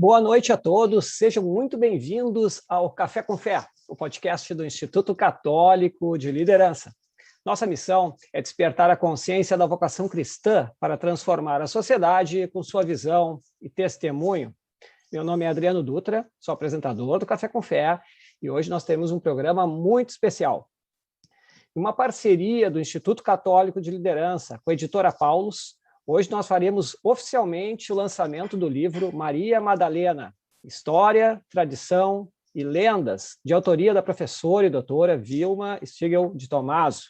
Boa noite a todos, sejam muito bem-vindos ao Café com Fé, o podcast do Instituto Católico de Liderança. Nossa missão é despertar a consciência da vocação cristã para transformar a sociedade com sua visão e testemunho. Meu nome é Adriano Dutra, sou apresentador do Café com Fé e hoje nós temos um programa muito especial. Uma parceria do Instituto Católico de Liderança com a editora Paulus. Hoje nós faremos oficialmente o lançamento do livro Maria Madalena, História, Tradição e Lendas, de autoria da professora e doutora Vilma Stigel de Tomaso.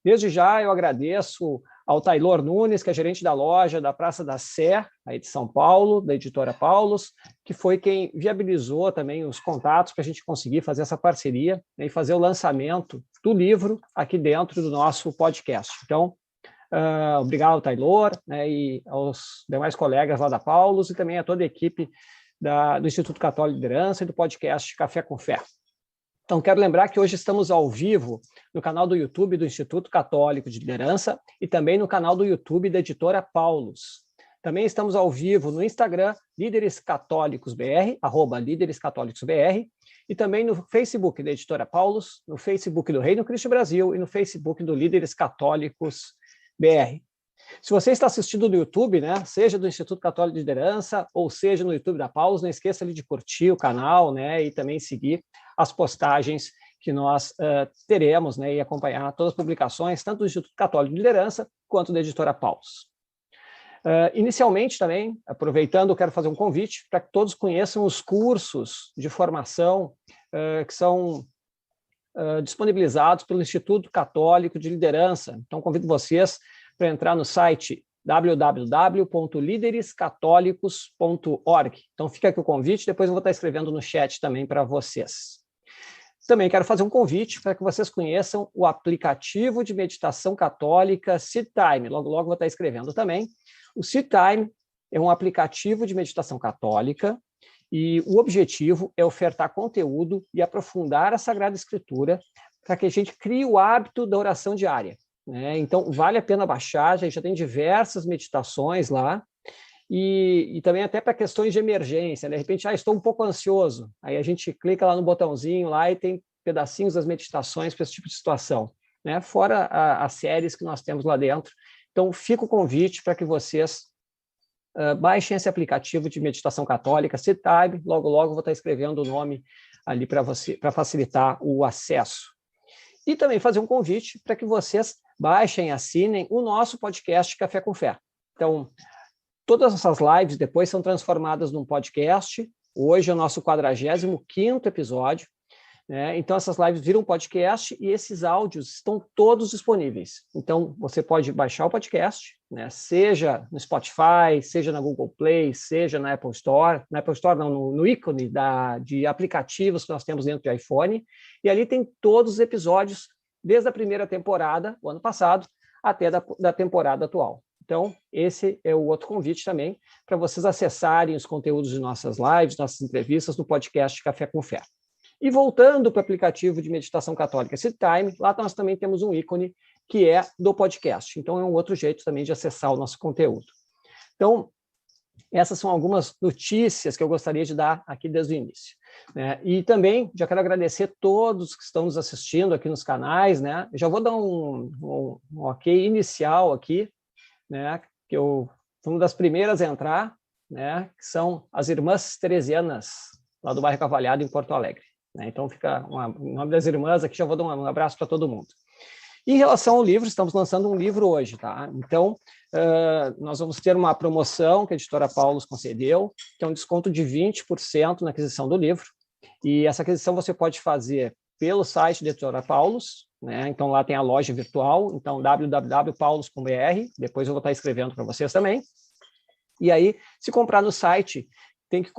Desde já eu agradeço ao Taylor Nunes, que é gerente da loja da Praça da Sé, aí de São Paulo, da editora Paulus, que foi quem viabilizou também os contatos para a gente conseguir fazer essa parceria, né, e fazer o lançamento do livro aqui dentro do nosso podcast. Então, obrigado ao Taylor, né, e aos demais colegas lá da Paulus e também a toda a equipe do Instituto Católico de Liderança e do podcast Café com Fé. Então, quero lembrar que hoje estamos ao vivo no canal do YouTube do Instituto Católico de Liderança e também no canal do YouTube da editora Paulus. Também estamos ao vivo no Instagram, Líderes Católicos BR, @líderescatólicosbr, e também no Facebook da editora Paulus, no Facebook do Reino Cristo Brasil e no Facebook do Líderes Católicos BR. Se você está assistindo no YouTube, né, seja do Instituto Católico de Liderança ou seja no YouTube da Paulus, não esqueça de curtir o canal, né, e também seguir as postagens que nós teremos, né, e acompanhar todas as publicações, tanto do Instituto Católico de Liderança quanto da editora Paulus. Inicialmente também, aproveitando, quero fazer um convite para que todos conheçam os cursos de formação que são disponibilizados pelo Instituto Católico de Liderança. Então, convido vocês para entrar no site www.liderescatolicos.org. Então, fica aqui o convite, depois eu vou estar escrevendo no chat também para vocês. Também quero fazer um convite para que vocês conheçam o aplicativo de meditação católica Seed Time. Logo, logo vou estar escrevendo também. O Seed Time é um aplicativo de meditação católica e o objetivo é ofertar conteúdo e aprofundar a Sagrada Escritura para que a gente crie o hábito da oração diária, né? Então, vale a pena baixar, a gente já tem diversas meditações lá, e também até para questões de emergência, né? De repente, estou um pouco ansioso, aí a gente clica lá no botãozinho lá e tem pedacinhos das meditações para esse tipo de situação, né? Fora as séries que nós temos lá dentro. Então, fica o convite para que vocês baixem esse aplicativo de meditação católica, Seed Time, logo, logo vou estar escrevendo o nome ali para você, para facilitar o acesso. E também fazer um convite para que vocês baixem e assinem o nosso podcast Café com Fé. Então, todas essas lives depois são transformadas num podcast. Hoje é o nosso 45º episódio, né? Então, essas lives viram podcast e esses áudios estão todos disponíveis. Então, você pode baixar o podcast, né? Seja no Spotify, seja na Google Play, seja na Apple Store. Na Apple Store, não, no ícone de aplicativos que nós temos dentro do iPhone. E ali tem todos os episódios, desde a primeira temporada, o ano passado, até da temporada atual. Então, esse é o outro convite também, para vocês acessarem os conteúdos de nossas lives, nossas entrevistas no podcast Café com Fé. E voltando para o aplicativo de meditação católica Seed Time, lá nós também temos um ícone que é do podcast. Então, é um outro jeito também de acessar o nosso conteúdo. Então, essas são algumas notícias que eu gostaria de dar aqui desde o início, né? E também já quero agradecer a todos que estão nos assistindo aqui nos canais, né? Eu já vou dar um ok inicial aqui, né? Que eu fui uma das primeiras a entrar, né? Que são as Irmãs Teresianas, lá do bairro Cavalhado, em Porto Alegre. Então, fica em nome das irmãs aqui, já vou dar um abraço para todo mundo. Em relação ao livro, estamos lançando um livro hoje, tá? Então, nós vamos ter uma promoção que a editora Paulus concedeu, que é um desconto de 20% na aquisição do livro, e essa aquisição você pode fazer pelo site da editora Paulus, né? Então, lá tem a loja virtual, então www.paulus.br, depois eu vou estar escrevendo para vocês também. E aí, se comprar no site, tem que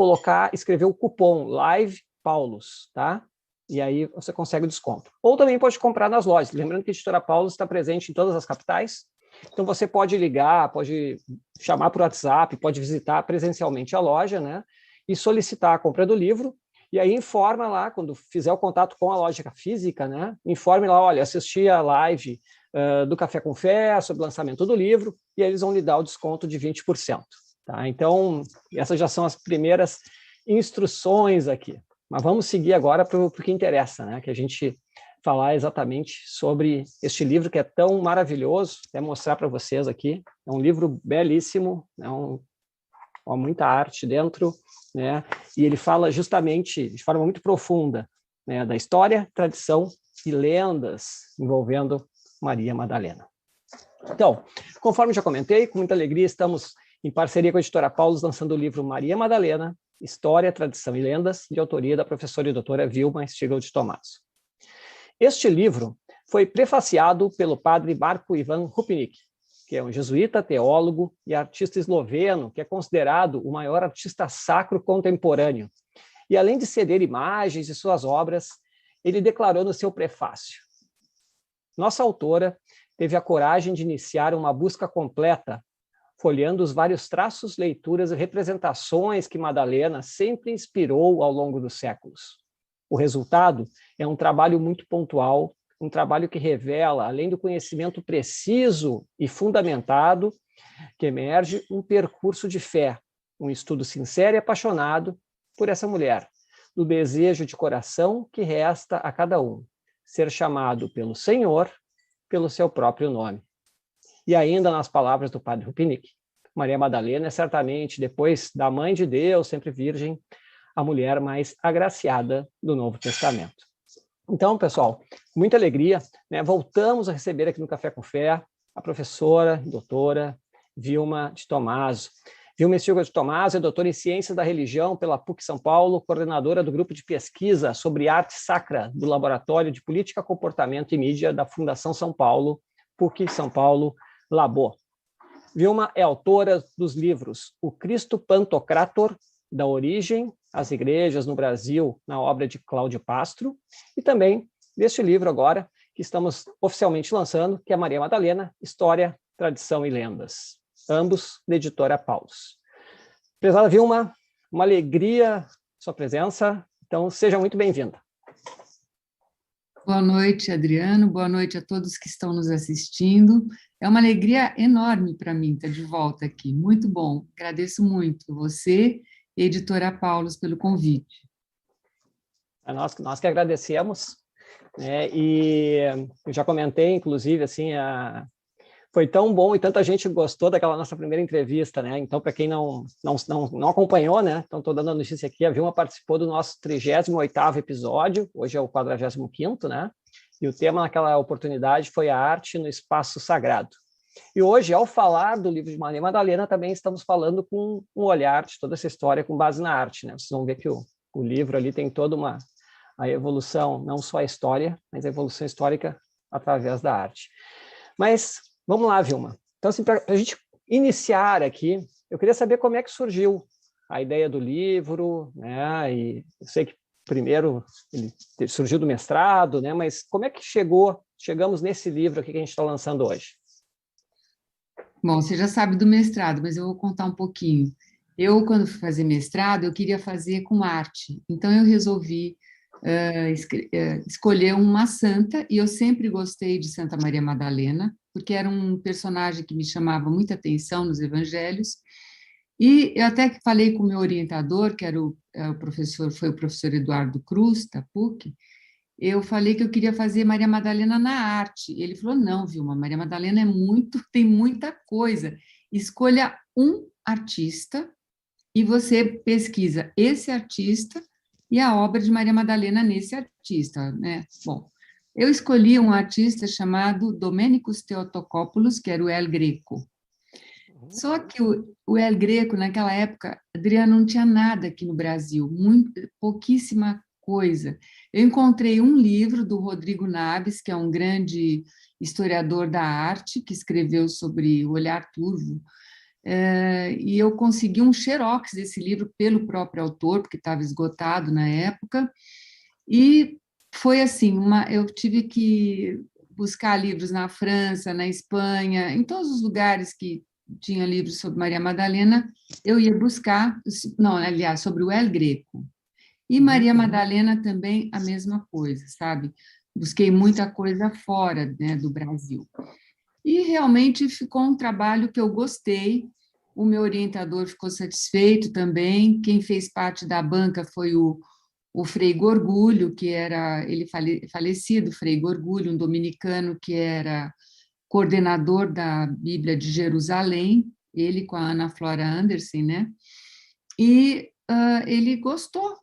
escrever o cupom Live Paulus, tá? E aí você consegue o desconto. Ou também pode comprar nas lojas. Lembrando que a editora Paulus está presente em todas as capitais. Então você pode ligar, pode chamar por WhatsApp, pode visitar presencialmente a loja, né? E solicitar a compra do livro. E aí informa lá, quando fizer o contato com a loja física, né? Informe lá, olha, assisti a live do Café com Fé sobre o lançamento do livro, e aí eles vão lhe dar o desconto de 20%. Tá? Então, essas já são as primeiras instruções aqui. Mas vamos seguir agora para o que interessa, né? Que a gente falar exatamente sobre este livro que é tão maravilhoso. Vou mostrar para vocês aqui. É um livro belíssimo, há muita arte dentro, né? E ele fala justamente, de forma muito profunda, né, da história, tradição e lendas envolvendo Maria Madalena. Então, conforme já comentei, com muita alegria estamos em parceria com a editora Paulus, lançando o livro Maria Madalena, História, Tradição e Lendas, de autoria da professora e doutora Vilma Stigl de Tomaso. Este livro foi prefaciado pelo padre Marko Ivan Rupnik, que é um jesuíta, teólogo e artista esloveno, que é considerado o maior artista sacro contemporâneo. E além de ceder imagens de suas obras, ele declarou no seu prefácio: nossa autora teve a coragem de iniciar uma busca completa, folheando os vários traços, leituras e representações que Madalena sempre inspirou ao longo dos séculos. O resultado é um trabalho muito pontual, um trabalho que revela, além do conhecimento preciso e fundamentado, que emerge um percurso de fé, um estudo sincero e apaixonado por essa mulher, do desejo de coração que resta a cada um, ser chamado pelo Senhor, pelo seu próprio nome. E ainda nas palavras do padre Rupnik, Maria Madalena é certamente, depois da Mãe de Deus, sempre virgem, a mulher mais agraciada do Novo Testamento. Então, pessoal, com muita alegria, né, voltamos a receber aqui no Café com Fé a professora, doutora Vilma de Tomaso. Vilma Stigl de Tomaso é doutora em Ciências da Religião pela PUC São Paulo, coordenadora do grupo de pesquisa sobre arte sacra do Laboratório de Política, Comportamento e Mídia da Fundação São Paulo, PUC São Paulo, Labo. Vilma é autora dos livros O Cristo Pantocrator, da origem às igrejas no Brasil, na obra de Cláudio Pastro, e também deste livro agora, que estamos oficialmente lançando, que é Maria Madalena, História, Tradição e Lendas, ambos da editora Paulus. Prezada Vilma, uma alegria sua presença, então seja muito bem-vinda. Boa noite, Adriano, boa noite a todos que estão nos assistindo. É uma alegria enorme para mim estar de volta aqui, muito bom. Agradeço muito você e a editora Paulus pelo convite. Nós que agradecemos, né? E eu já comentei, inclusive, assim, foi tão bom e tanta gente gostou daquela nossa primeira entrevista, né? Então, para quem não acompanhou, né? Então, estou dando a notícia aqui, a Vilma participou do nosso 38º episódio, hoje é o 45º, né? E o tema naquela oportunidade foi a arte no espaço sagrado. E hoje, ao falar do livro de Maria Madalena, também estamos falando com um olhar de toda essa história com base na arte, né? Vocês vão ver que o livro ali tem toda a evolução, não só a história, mas a evolução histórica através da arte. Mas vamos lá, Vilma. Então, assim, para a gente iniciar aqui, eu queria saber como é que surgiu a ideia do livro, né? E eu sei que primeiro ele surgiu do mestrado, né? Mas como é que chegamos nesse livro aqui que a gente está lançando hoje? Bom, você já sabe do mestrado, mas eu vou contar um pouquinho. Eu, quando fui fazer mestrado, eu queria fazer com arte. Então, eu resolvi escolher uma santa, e eu sempre gostei de Santa Maria Madalena, porque era um personagem que me chamava muita atenção nos evangelhos. E eu até falei com o meu orientador, que era foi o professor Eduardo Cruz, da PUC, eu falei que eu queria fazer Maria Madalena na arte. Ele falou, não, Vilma, Maria Madalena tem muita coisa. Escolha um artista e você pesquisa esse artista e a obra de Maria Madalena nesse artista, né? Bom, eu escolhi um artista chamado Domênicos Theotokopoulos, que era o El Greco. Só que o El Greco, naquela época, Adriano, não tinha nada aqui no Brasil, pouquíssima coisa. Eu encontrei um livro do Rodrigo Naves, que é um grande historiador da arte, que escreveu sobre o olhar turvo, e eu consegui um xerox desse livro pelo próprio autor, porque estava esgotado na época, e foi assim, eu tive que buscar livros na França, na Espanha, em todos os lugares que tinha livros sobre Maria Madalena, eu ia buscar, não, aliás, sobre o El Greco. E Maria Madalena também a mesma coisa, sabe? Busquei muita coisa fora, né, do Brasil. E realmente ficou um trabalho que eu gostei, o meu orientador ficou satisfeito também. Quem fez parte da banca foi o Frei Gorgulho, que era, ele falecido, Frei Gorgulho, um dominicano que era coordenador da Bíblia de Jerusalém, ele com a Ana Flora Anderson, né? E ele gostou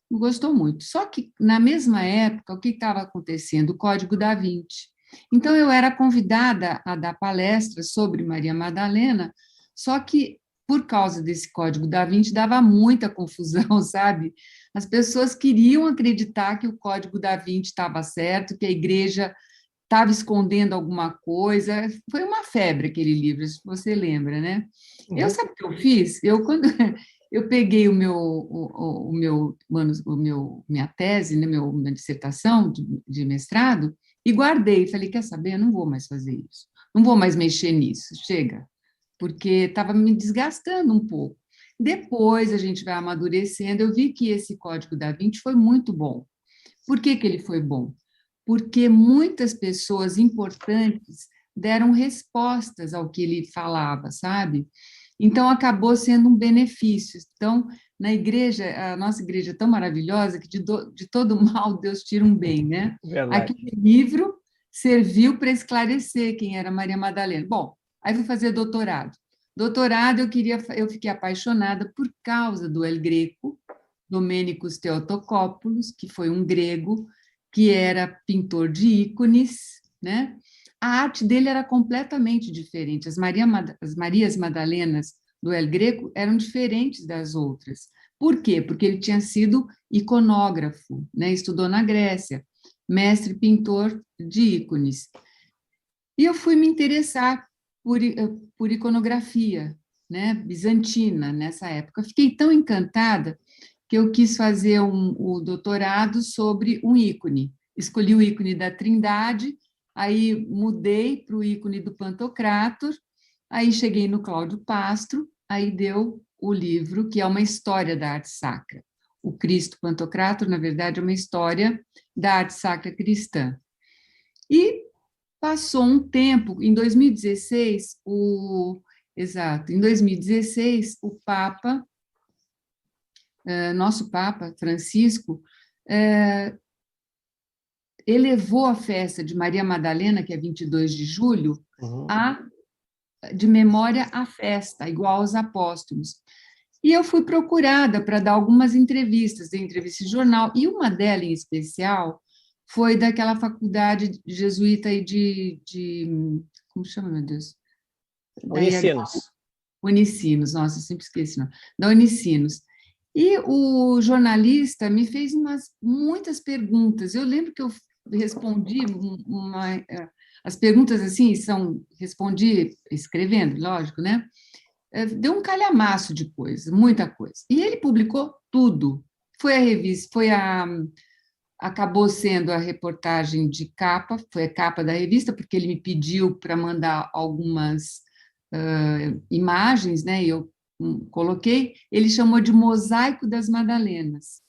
muito. Só que, na mesma época, o que estava acontecendo? O Código da Vinci. Então, eu era convidada a dar palestras sobre Maria Madalena, só que, por causa desse Código da Vinci, dava muita confusão, sabe? As pessoas queriam acreditar que o Código da Vinci estava certo, que a igreja estava escondendo alguma coisa. Foi uma febre aquele livro, se você lembra, né? Eu, sabe o que eu fiz? Quando eu peguei minha tese, né, minha dissertação de mestrado, e guardei. Falei, quer saber? Eu não vou mais fazer isso. Não vou mais mexer nisso. Chega. Porque estava me desgastando um pouco. Depois a gente vai amadurecendo. Eu vi que esse Código da Vinci foi muito bom. Por que ele foi bom? Porque muitas pessoas importantes deram respostas ao que ele falava, sabe? Então, acabou sendo um benefício. Então, na igreja, a nossa igreja é tão maravilhosa que de todo mal Deus tira um bem, né? Verdade. Aquele livro serviu para esclarecer quem era Maria Madalena. Bom, aí fui fazer doutorado. Doutorado, eu fiquei apaixonada por causa do El Greco, Domênicos Theotokopoulos, que foi um grego que era pintor de ícones, né? A arte dele era completamente diferente. As Marias Madalenas do El Greco eram diferentes das outras. Por quê? Porque ele tinha sido iconógrafo, né? Estudou na Grécia, mestre pintor de ícones. E eu fui me interessar por iconografia, né? Bizantina, nessa época. Fiquei tão encantada que eu quis fazer o doutorado sobre um ícone. Escolhi o ícone da Trindade, aí mudei para o ícone do Pantocrátor, aí cheguei no Cláudio Pastro, aí deu o livro, que é uma história da arte sacra. O Cristo Pantocrátor, na verdade, é uma história da arte sacra cristã. E passou um tempo, em 2016, em 2016, o Papa, nosso Papa Francisco, elevou a festa de Maria Madalena, que é 22 de julho, de memória à festa, igual aos apóstolos. E eu fui procurada para dar algumas entrevistas, dei entrevista em jornal, e uma delas em especial foi daquela faculdade jesuíta aí como chama, meu Deus? Unicinos. Unicinos, nossa, eu sempre esqueci, não. Da Unicinos. E o jornalista me fez muitas perguntas. Eu lembro que eu respondi as perguntas assim, respondi escrevendo, lógico, né? Deu um calhamaço de coisa, muita coisa. E ele publicou tudo. Foi a revista, acabou sendo a reportagem de capa, foi a capa da revista, porque ele me pediu para mandar algumas imagens, né? E eu coloquei, ele chamou de Mosaico das Madalenas.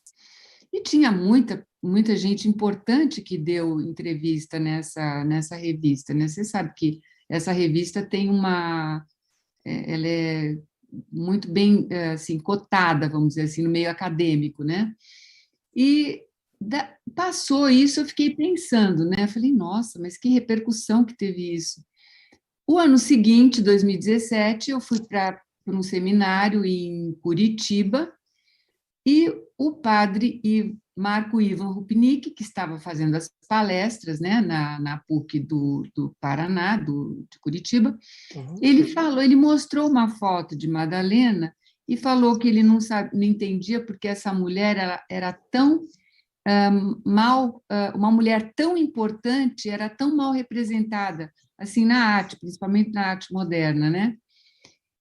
E tinha muita gente importante que deu entrevista nessa revista, né? Você sabe que essa revista tem ela é muito bem assim cotada, vamos dizer assim, no meio acadêmico, né? E passou isso, eu fiquei pensando, né? Falei, nossa, mas que repercussão que teve isso. O ano seguinte, 2017, eu fui para um seminário em Curitiba e o padre Marco Ivan Rupnik, que estava fazendo as palestras, né, na PUC do Paraná, de Curitiba, ele mostrou uma foto de Madalena e falou que ele não entendia porque essa mulher era tão uma mulher tão importante, era tão mal representada assim na arte, principalmente na arte moderna, né?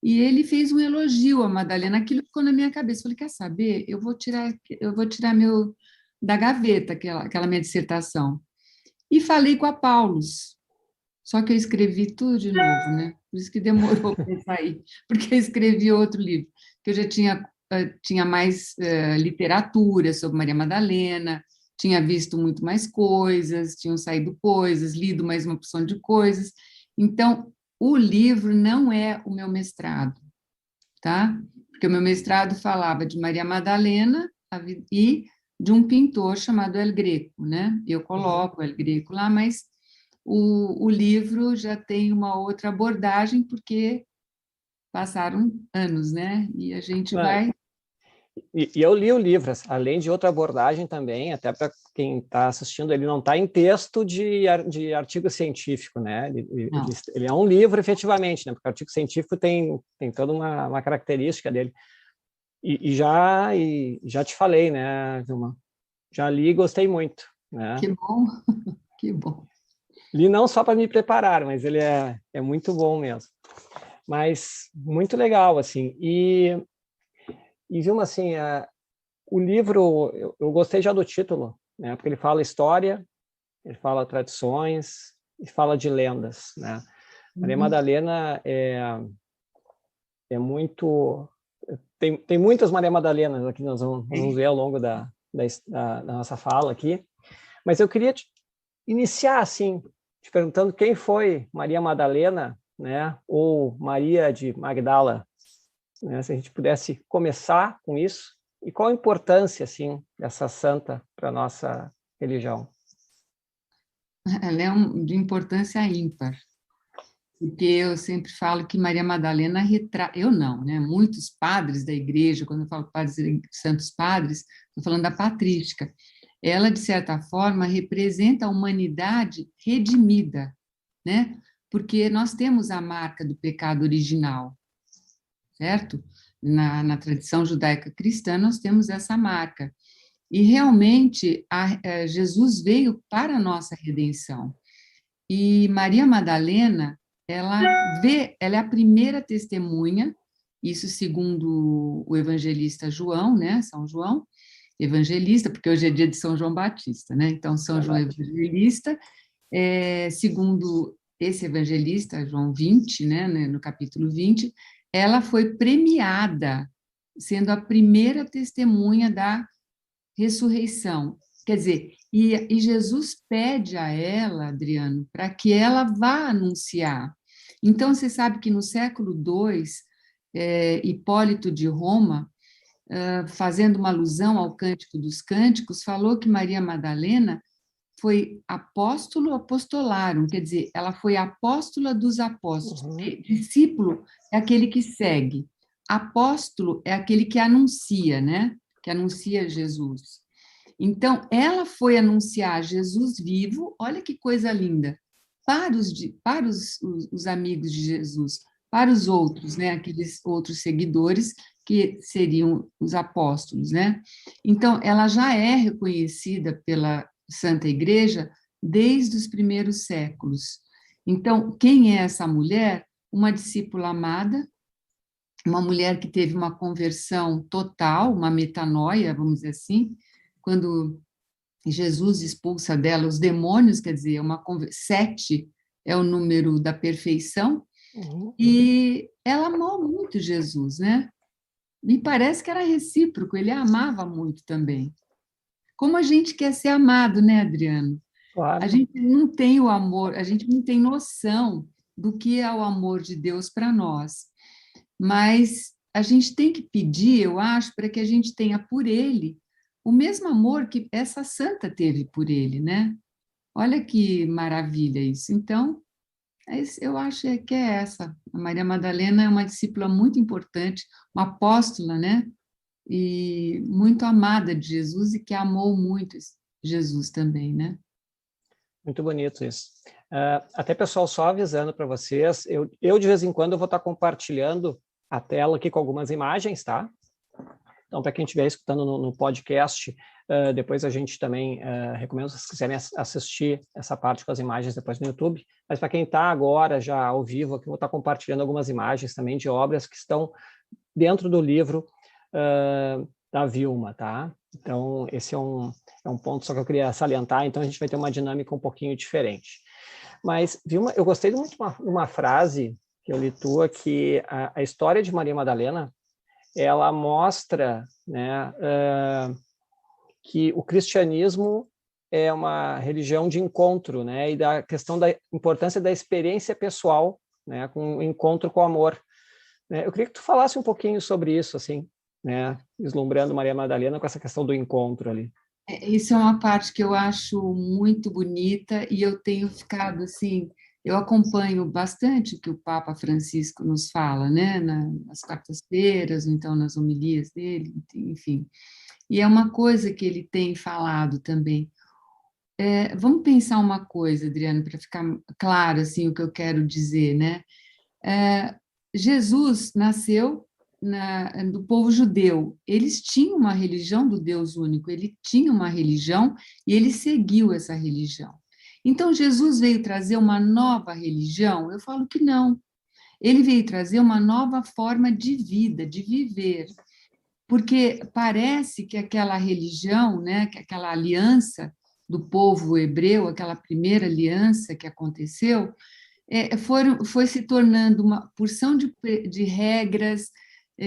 E ele fez um elogio a Madalena, aquilo ficou na minha cabeça. Eu falei, quer saber? Eu vou tirar da gaveta aquela minha dissertação. E falei com a Paulus, só que eu escrevi tudo de novo, né? Por isso que demorou para sair, porque eu escrevi outro livro, que eu já tinha mais literatura sobre Maria Madalena, tinha visto muito mais coisas, tinham saído coisas, lido mais uma opção de coisas. Então, o livro não é o meu mestrado. tá? Porque o meu mestrado falava de Maria Madalena e de um pintor chamado El Greco, né? Eu coloco o El Greco lá, mas o livro já tem uma outra abordagem, porque passaram anos, né? E a gente vai... E eu li o livro, além de outra abordagem também, até para quem está assistindo, ele não está em texto de artigo científico, né? Ele é um livro, efetivamente, né? Porque o artigo científico tem toda uma característica dele. E já te falei, né, Vilma? Já li e gostei muito, né? Que bom, que bom. Li não só para me preparar, mas ele é muito bom mesmo. Mas muito legal, assim. E Vilma, assim, o livro, eu gostei já do título, né? Porque ele fala história, ele fala tradições e fala de lendas, né? Maria Madalena é muito... Tem muitas Maria Madalenas aqui, nós vamos ver ao longo da nossa fala aqui. Mas eu queria iniciar, assim, te perguntando quem foi Maria Madalena, né? Ou Maria de Magdala, né? Se a gente pudesse começar com isso. E qual a importância, assim, dessa santa para a nossa religião? Ela é de importância ímpar, porque eu sempre falo que Maria Madalena retrata... Eu não, né? Muitos padres da igreja, quando eu falo padres, santos padres, estou falando da patrística. Ela, de certa forma, representa a humanidade redimida, né? Porque nós temos a marca do pecado original, certo? Na tradição judaica cristã, nós temos essa marca. E realmente Jesus veio para a nossa redenção. E Maria Madalena, ela é a primeira testemunha, isso segundo o evangelista João, né? São João Evangelista, porque hoje é dia de São João Batista, né? Então, São João Evangelista, segundo esse evangelista, João 20, né? No capítulo 20, ela foi premiada, sendo a primeira testemunha da ressurreição. Quer dizer, e Jesus pede a ela, Adriano, para que ela vá anunciar. Então, você sabe que no século II, Hipólito de Roma, fazendo uma alusão ao Cântico dos Cânticos, falou que Maria Madalena foi apóstolo apostolarum, quer dizer, ela foi apóstola dos apóstolos. Discípulo é aquele que segue. Apóstolo é aquele que anuncia, né? Que anuncia Jesus. Então, ela foi anunciar Jesus vivo, olha que coisa linda, para os amigos de Jesus, para os outros, né? Aqueles outros seguidores que seriam os apóstolos, né? Então, ela já é reconhecida pela Santa Igreja desde os primeiros séculos. Então, quem é essa mulher? Uma discípula amada, uma mulher que teve uma conversão total, uma metanoia, vamos dizer assim, quando Jesus expulsa dela os demônios, quer dizer, 7 é o número da perfeição, e ela amou muito Jesus, né? Me parece que era recíproco, ele a amava muito também. Como a gente quer ser amado, né, Adriano? Claro. A gente não tem o amor, a gente não tem noção do que é o amor de Deus para nós. Mas a gente tem que pedir, eu acho, para que a gente tenha por ele o mesmo amor que essa santa teve por ele, né? Olha que maravilha isso. Então, eu acho que é essa. A Maria Madalena é uma discípula muito importante, uma apóstola, né? E muito amada de Jesus e que amou muito Jesus também, né? Muito bonito isso. Até, pessoal, só avisando para vocês, eu de vez em quando eu vou estar compartilhando a tela aqui com algumas imagens, tá? Então, para quem estiver escutando no podcast, depois a gente também recomenda, se vocês quiserem assistir essa parte com as imagens depois no YouTube, mas para quem está agora já ao vivo, aqui eu vou estar compartilhando algumas imagens também de obras que estão dentro do livro da Vilma, tá? Então, esse é um ponto só que eu queria salientar, então a gente vai ter uma dinâmica um pouquinho diferente. Mas, Vilma, eu gostei muito de uma frase que eu li tua, que a história de Maria Madalena, ela mostra, né, que o cristianismo é uma religião de encontro, né, e da questão da importância da experiência pessoal, né, com o encontro com o amor. né? Eu queria que tu falasse um pouquinho sobre isso, assim, né? Vislumbrando Maria Madalena com essa questão do encontro ali. Isso é uma parte que eu acho muito bonita e eu tenho ficado assim, eu acompanho bastante o que o Papa Francisco nos fala, né, nas quartas-feiras, ou então nas homilias dele, enfim. E é uma coisa que ele tem falado também. Vamos pensar uma coisa, Adriano, para ficar claro assim o que eu quero dizer, né? É, Jesus nasceu do povo judeu. Eles tinham uma religião do Deus único, ele tinha uma religião e ele seguiu essa religião. Então, Jesus veio trazer uma nova religião? Eu falo que não. Ele veio trazer uma nova forma de vida, de viver. Porque parece que aquela religião, né, que aquela aliança do povo hebreu, aquela primeira aliança que aconteceu, foi se tornando uma porção de regras,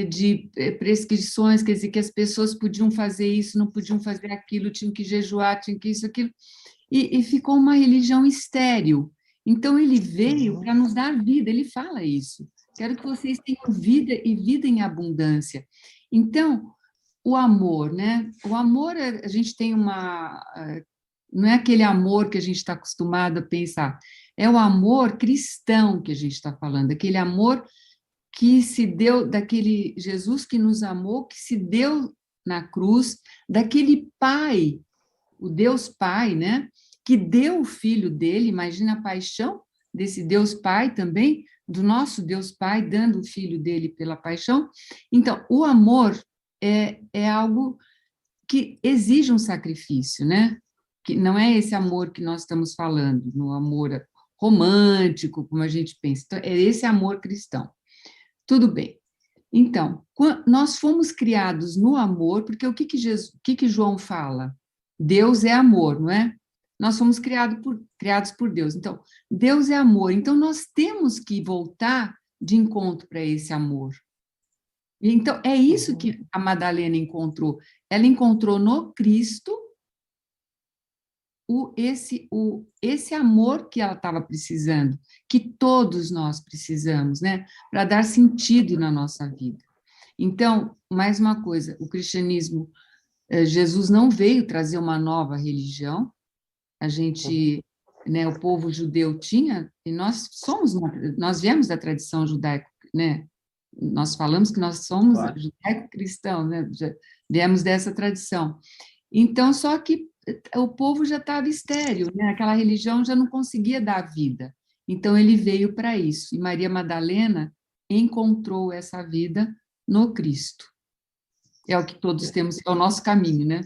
de prescrições, quer dizer, que as pessoas podiam fazer isso, não podiam fazer aquilo, tinham que jejuar, tinham que isso, aquilo, e ficou uma religião estéril. Então, ele veio para nos dar vida, ele fala isso. Quero que vocês tenham vida e vida em abundância. Então, o amor, né? O amor, a gente tem uma. Não é aquele amor que a gente está acostumado a pensar, é o amor cristão que a gente está falando, aquele amor que se deu, daquele Jesus que nos amou, que se deu na cruz, daquele Pai, o Deus Pai, né? Que deu o filho dele, imagina a paixão desse Deus Pai também, do nosso Deus Pai, dando o filho dele pela paixão. Então, o amor é algo que exige um sacrifício, né? Que não é esse amor que nós estamos falando, no amor romântico, como a gente pensa. Então, é esse amor cristão. Tudo bem. Então, nós fomos criados no amor, porque o que João fala? Deus é amor, não é? Nós fomos criados por Deus. Então, Deus é amor. Então, nós temos que voltar de encontro para esse amor. Então, é isso que a Madalena encontrou. Ela encontrou no Cristo esse amor que ela estava precisando, que todos nós precisamos, né? Para dar sentido na nossa vida. Então, mais uma coisa, o cristianismo, Jesus não veio trazer uma nova religião, a gente, né, o povo judeu tinha, e nós viemos da tradição judaica, né? Nós falamos que nós somos judaico-cristãos, né? Viemos dessa tradição. Então, só que o povo já estava estéril, né? Aquela religião já não conseguia dar vida. Então, ele veio para isso. E Maria Madalena encontrou essa vida no Cristo. É o que todos temos, é o nosso caminho, né?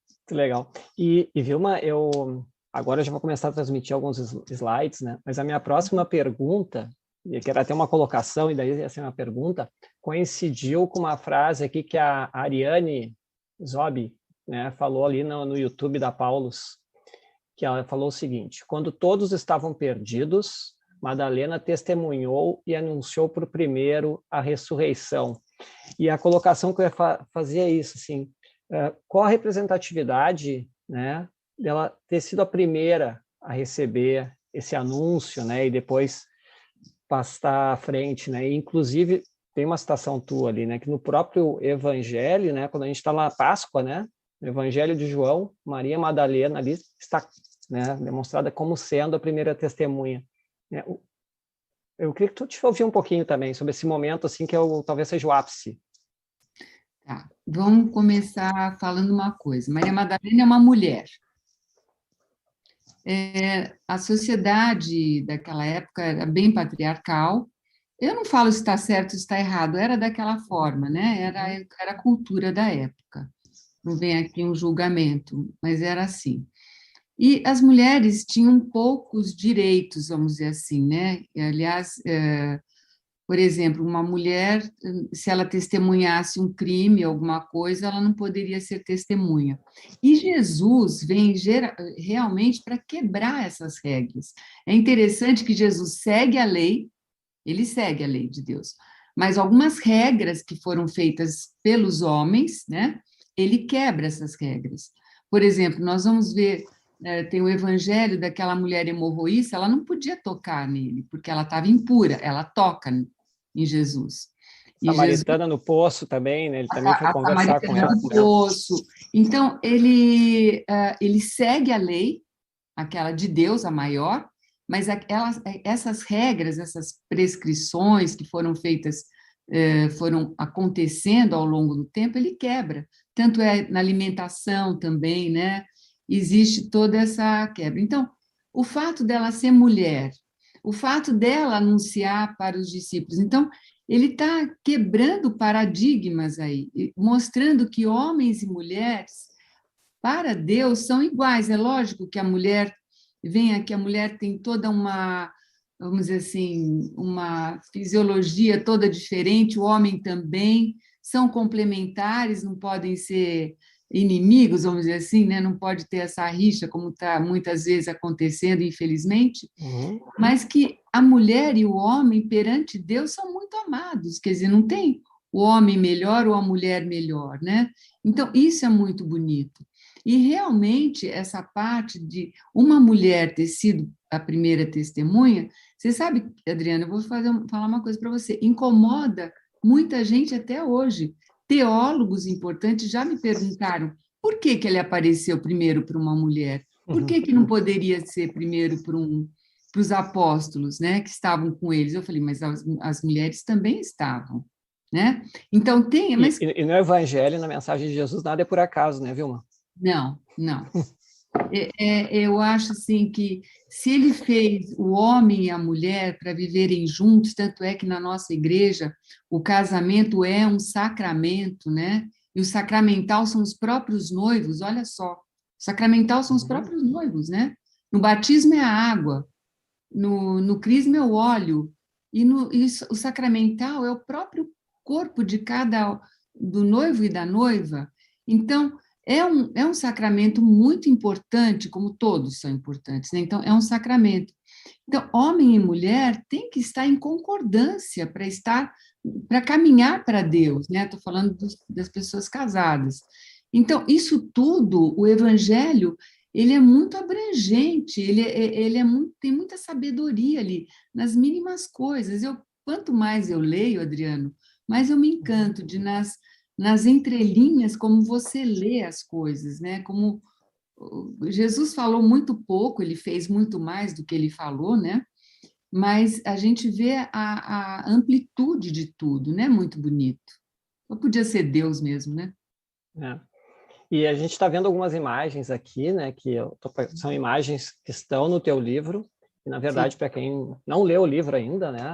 Muito legal. E Vilma, eu agora já vou começar a transmitir alguns slides, né? Mas a minha próxima pergunta, e que era até uma colocação, e daí ia ser uma pergunta, coincidiu com uma frase aqui que a Ariane Zobi, né, falou ali no YouTube da Paulus, que ela falou o seguinte: quando todos estavam perdidos, Madalena testemunhou e anunciou por primeiro a ressurreição. E a colocação que eu ia fazer é isso, assim, qual a representatividade, né, dela ter sido a primeira a receber esse anúncio, né, e depois passar à frente, né, e, inclusive tem uma citação tua ali, né, que no próprio Evangelho, né, quando a gente está na Páscoa, né, no Evangelho de João, Maria Madalena ali está, né, demonstrada como sendo a primeira testemunha. Eu queria que tu te ouvisse um pouquinho também sobre esse momento, assim, que talvez seja o ápice. Tá, vamos começar falando uma coisa. Maria Madalena é uma mulher. A sociedade daquela época era bem patriarcal. Eu não falo se está certo ou se está errado, era daquela forma, né? Era a cultura da época. Não vem aqui um julgamento, mas era assim. E as mulheres tinham poucos direitos, vamos dizer assim, né? E, aliás, por exemplo, uma mulher, se ela testemunhasse um crime, alguma coisa, ela não poderia ser testemunha. E Jesus vem realmente para quebrar essas regras. É interessante que Jesus segue a lei, ele segue a lei de Deus, mas algumas regras que foram feitas pelos homens, né? Ele quebra essas regras. Por exemplo, nós vamos ver, tem o evangelho daquela mulher hemorroísta, ela não podia tocar nele, porque ela estava impura, ela toca em Jesus. E Samaritana no poço também, né? Ele também foi a conversar com ela. Samaritana do poço. Então, ele segue a lei, aquela de Deus, a maior, mas essas regras, essas prescrições que foram feitas, foram acontecendo ao longo do tempo, ele quebra. Tanto é na alimentação também, né? Existe toda essa quebra. Então, o fato dela ser mulher, o fato dela anunciar para os discípulos. Então, ele está quebrando paradigmas aí, mostrando que homens e mulheres, para Deus, são iguais. É lógico que a mulher que a mulher tem toda uma, vamos dizer assim, uma fisiologia toda diferente, o homem também, são complementares, não podem ser inimigos, vamos dizer assim, né? Não pode ter essa rixa, como está muitas vezes acontecendo, infelizmente, mas que a mulher e o homem perante Deus são muito amados, quer dizer, não tem o homem melhor ou a mulher melhor, né? Então, isso é muito bonito. E realmente, essa parte de uma mulher ter sido a primeira testemunha, você sabe, Adriana, eu vou falar uma coisa para você, incomoda muita gente até hoje. Teólogos importantes já me perguntaram por que ele apareceu primeiro para uma mulher? Por que não poderia ser primeiro para os apóstolos, né, que estavam com eles? Eu falei, mas as mulheres também estavam, né? Então tem, mas e no Evangelho, na mensagem de Jesus, nada é por acaso, né, Vilma? não. Eu acho assim que se ele fez o homem e a mulher para viverem juntos, tanto é que na nossa igreja o casamento é um sacramento, né? E o sacramental são os próprios noivos, olha só. O sacramental são os próprios noivos, né? No batismo é a água, no crisma é o óleo, e o sacramental é o próprio corpo do noivo e da noiva. Então, é um sacramento muito importante, como todos são importantes, né? Então, é um sacramento. Então, homem e mulher têm que estar em concordância para caminhar para Deus, né? Estou falando das pessoas casadas. Então, isso tudo, o Evangelho, ele é muito abrangente, ele tem muita sabedoria ali, nas mínimas coisas. Quanto mais eu leio, Adriano, mais eu me encanto nas entrelinhas, como você lê as coisas, né? Como Jesus falou muito pouco, ele fez muito mais do que ele falou, né? Mas a gente vê a amplitude de tudo, né? Muito bonito. Só podia ser Deus mesmo, né? É. E a gente está vendo algumas imagens aqui, né? São imagens que estão no teu livro. E, na verdade, para quem não leu o livro ainda, né?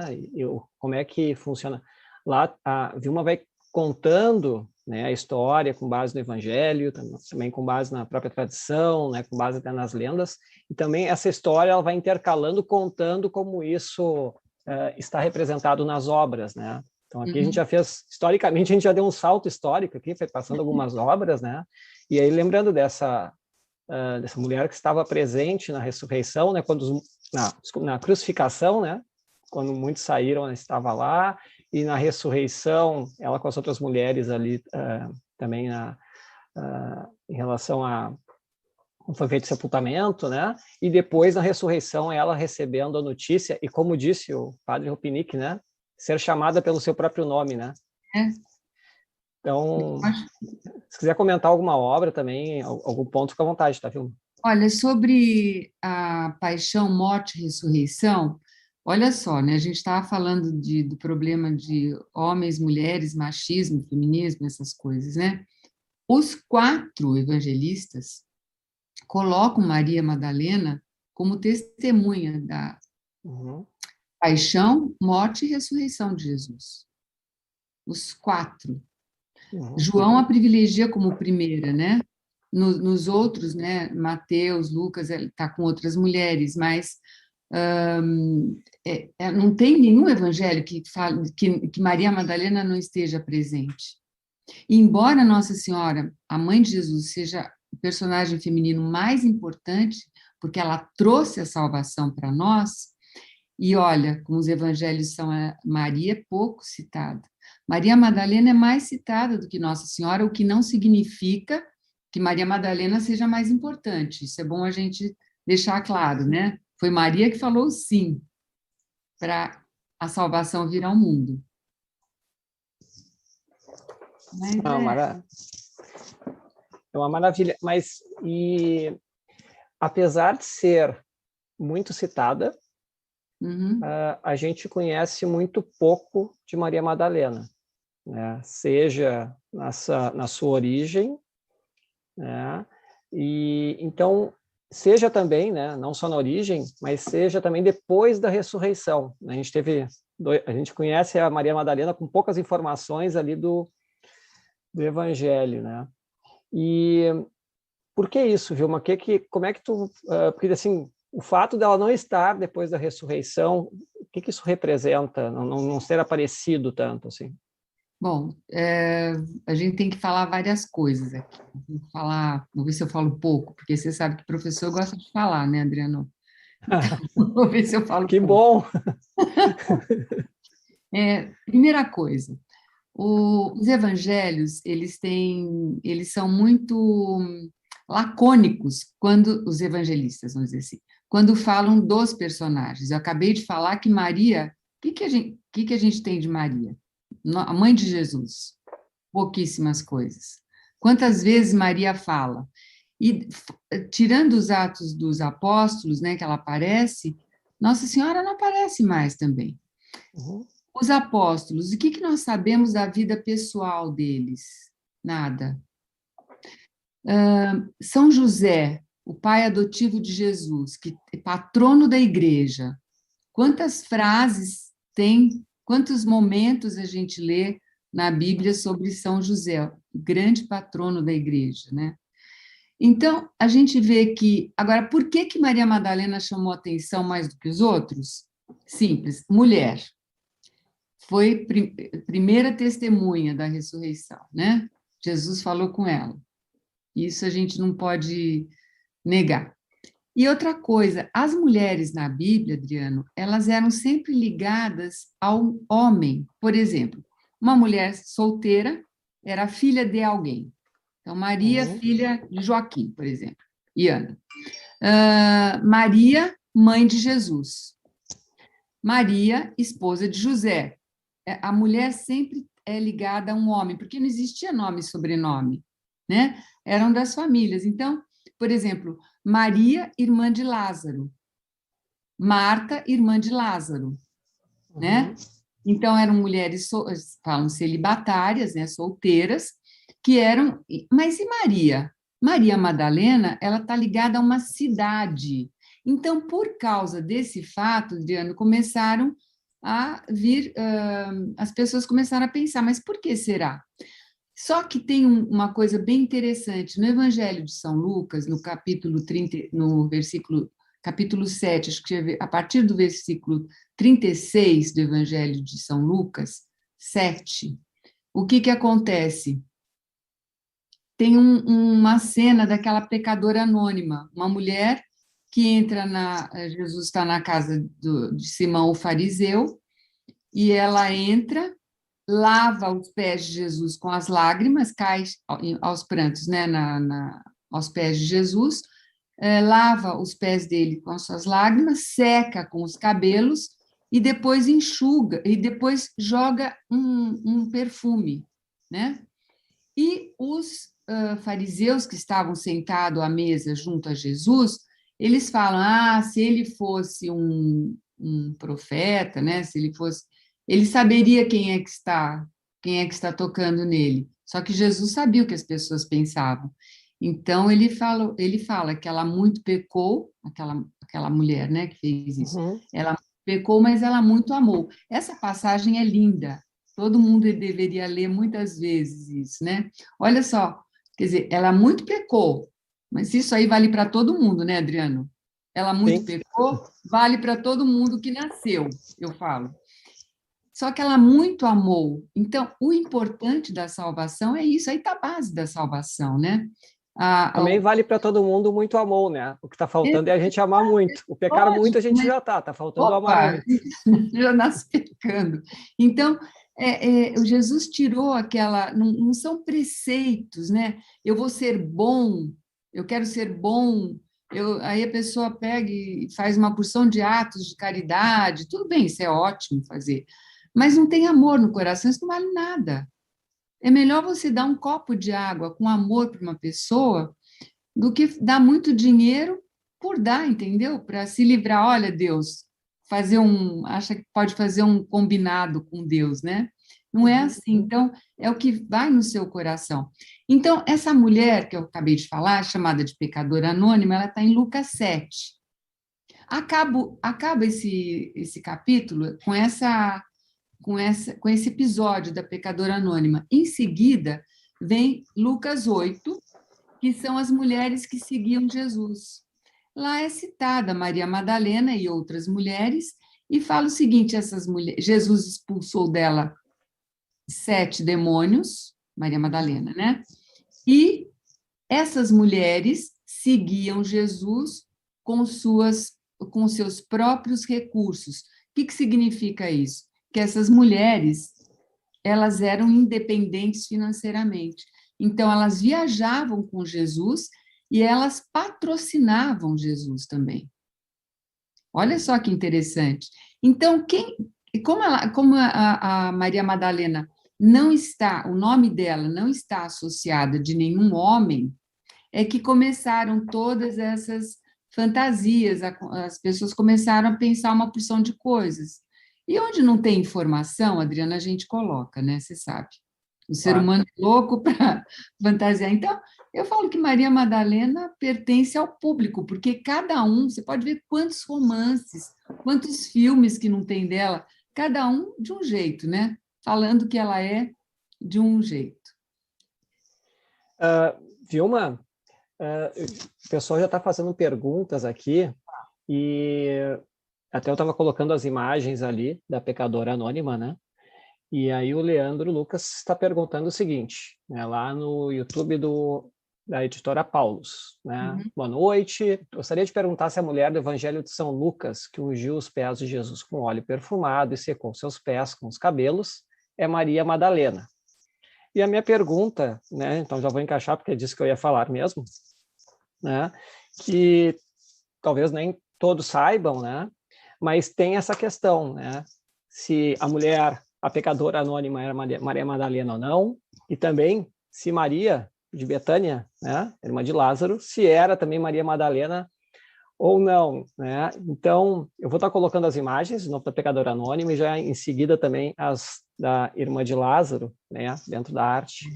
Como é que funciona? Lá, a Vilma vai contando, né, a história com base no Evangelho, também com base na própria tradição, né, com base até nas lendas, e também essa história ela vai intercalando, contando como isso está representado nas obras, né? Então aqui a gente já fez, historicamente, a gente já deu um salto histórico aqui, foi passando algumas obras, né? E aí lembrando dessa mulher que estava presente na ressurreição, né, na crucificação, né, quando muitos saíram, ela estava lá, e na ressurreição, ela com as outras mulheres ali também em relação a foi feito sepultamento, né? E depois na ressurreição ela recebendo a notícia e como disse o padre Rupinic, né? Ser chamada pelo seu próprio nome, né? Então, se quiser comentar alguma obra também, algum ponto, fica à vontade, tá, Vilma? Olha, sobre a paixão, morte e ressurreição, olha só, né? A gente estava falando do problema de homens, mulheres, machismo, feminismo, essas coisas, né? Os 4 evangelistas colocam Maria Madalena como testemunha da paixão, morte e ressurreição de Jesus. Os 4. João a privilegia como primeira, né? Nos outros, né? Mateus, Lucas, está com outras mulheres, mas não tem nenhum evangelho que fale que Maria Madalena não esteja presente. E embora Nossa Senhora, a mãe de Jesus, seja o personagem feminino mais importante, porque ela trouxe a salvação para nós, e olha, como os evangelhos são, Maria é pouco citada. Maria Madalena é mais citada do que Nossa Senhora, o que não significa que Maria Madalena seja mais importante. Isso é bom a gente deixar claro, né? Foi Maria que falou sim para a salvação vir ao mundo. Mas Não, é uma maravilha. Mas, apesar de ser muito citada, uhum, a gente conhece muito pouco de Maria Madalena, né? Seja na sua origem, né? E então seja também, né, não só na origem, mas seja também depois da ressurreição. A gente conhece a Maria Madalena com poucas informações ali do Evangelho, né? E por que isso, Vilma? Como é que tu, porque assim, o fato dela não estar depois da ressurreição, o que isso representa? Não ser aparecido tanto assim? bom, a gente tem que falar várias coisas aqui. Vou ver se eu falo pouco, porque você sabe que o professor gosta de falar, né, Adriano? Então, vou ver se eu falo Que pouco. bom! Primeira coisa, os evangelhos, eles são muito lacônicos quando os evangelistas, vamos dizer assim, quando falam dos personagens. Eu acabei de falar que Maria, que a gente tem de Maria? A mãe de Jesus. Pouquíssimas coisas. Quantas vezes Maria fala? E tirando os Atos dos Apóstolos, né, que ela aparece, Nossa Senhora não aparece mais também. Uhum. Os apóstolos, o que nós sabemos da vida pessoal deles? Nada. São José, o pai adotivo de Jesus, que é patrono da igreja. Quantas frases tem, quantos momentos a gente lê na Bíblia sobre São José, o grande patrono da igreja, né? Então, a gente vê que. Agora, por que Maria Madalena chamou atenção mais do que os outros? Simples, mulher. Foi primeira testemunha da ressurreição, né? Jesus falou com ela. Isso a gente não pode negar. E outra coisa, as mulheres na Bíblia, Adriano, elas eram sempre ligadas ao homem. Por exemplo, uma mulher solteira era filha de alguém. Então, Maria, Uhum. filha de Joaquim, por exemplo, e Ana. Maria, mãe de Jesus. Maria, esposa de José. A mulher sempre é ligada a um homem, porque não existia nome e sobrenome, né? Eram das famílias. Então, por exemplo, Maria, irmã de Lázaro. Marta, irmã de Lázaro, né? Uhum. Então, eram mulheres, falam celibatárias, né, solteiras, que eram. Mas e Maria? Maria Madalena, ela está ligada a uma cidade. Então, por causa desse fato, Adriano, começaram a vir, as pessoas começaram a pensar, mas por que será? Só que tem uma coisa bem interessante. No Evangelho de São Lucas, no capítulo 30, no versículo, capítulo 7, acho que a partir do versículo 36 do Evangelho de São Lucas, 7, o que acontece? Tem uma cena daquela pecadora anônima, uma mulher que entra Jesus está na casa de Simão o fariseu, e ela entra, lava os pés de Jesus com as lágrimas, cai aos prantos, né, aos pés de Jesus, lava os pés dele com as suas lágrimas, seca com os cabelos e depois enxuga, e depois joga um perfume, né? E os fariseus que estavam sentados à mesa junto a Jesus, eles falam, se ele fosse um profeta, né, se ele fosse, ele saberia quem é que está tocando nele. Só que Jesus sabia o que as pessoas pensavam. Então ele fala que ela muito pecou, aquela mulher, né, que fez isso. Uhum. Ela pecou, mas ela muito amou. Essa passagem é linda. Todo mundo deveria ler muitas vezes isso, né? Olha só, quer dizer, ela muito pecou, mas isso aí vale para todo mundo, né, Adriano? Ela muito Sim. pecou, vale para todo mundo que nasceu, eu falo. Só que ela muito amou. Então, o importante da salvação é isso, aí está a base da salvação, né? Também vale para todo mundo muito amor, né? O que está faltando é a gente amar muito. O pecar muito a Lógico, gente mas já está faltando amar opa, muito. já nasce pecando. Então, o Jesus tirou aquela. Não são preceitos, né? Eu vou ser bom, eu quero ser bom. Aí a pessoa pega e faz uma porção de atos de caridade, tudo bem, isso é ótimo fazer, mas não tem amor no coração, isso não vale nada. É melhor você dar um copo de água com amor para uma pessoa do que dar muito dinheiro por dar, entendeu? Para se livrar, olha, Deus, acha que pode fazer um combinado com Deus, né? Não é Uhum. assim. Então, é o que vai no seu coração. Então, essa mulher que eu acabei de falar, chamada de pecadora anônima, ela está em Lucas 7. Acaba esse capítulo com esse episódio da pecadora anônima. Em seguida, vem Lucas 8, que são as mulheres que seguiam Jesus. Lá é citada Maria Madalena e outras mulheres, e fala o seguinte: essas mulheres, Jesus expulsou dela 7 demônios, Maria Madalena, né? E essas mulheres seguiam Jesus com seus próprios recursos. O que significa isso? Que essas mulheres, elas eram independentes financeiramente. Então, elas viajavam com Jesus e elas patrocinavam Jesus também. Olha só que interessante. Então, como a Maria Madalena não está, o nome dela não está associada de nenhum homem, é que começaram todas essas fantasias, as pessoas começaram a pensar uma porção de coisas. E onde não tem informação, Adriana, a gente coloca, né? Você sabe. O ser Claro. humano é louco para fantasiar. Então, eu falo que Maria Madalena pertence ao público, porque cada um, você pode ver quantos romances, quantos filmes que não tem dela, cada um de um jeito, né? Falando que ela é de um jeito. Vilma, o pessoal já está fazendo perguntas aqui e até eu estava colocando as imagens ali da pecadora anônima, né? E aí o Leandro Lucas está perguntando o seguinte, né, lá no YouTube da editora Paulus, né? Uhum. Boa noite, gostaria de perguntar se a mulher do Evangelho de São Lucas, que ungiu os pés de Jesus com óleo perfumado e secou seus pés com os cabelos, é Maria Madalena. E a minha pergunta, né, então já vou encaixar porque é disso que eu ia falar mesmo, né, que talvez nem todos saibam, né, mas tem essa questão, né, se a mulher, a pecadora anônima era Maria Madalena ou não, e também se Maria de Betânia, né, irmã de Lázaro, se era também Maria Madalena ou não, né? Então, eu vou estar colocando as imagens de novo da pecadora anônima e já em seguida também as da irmã de Lázaro, né, dentro da arte.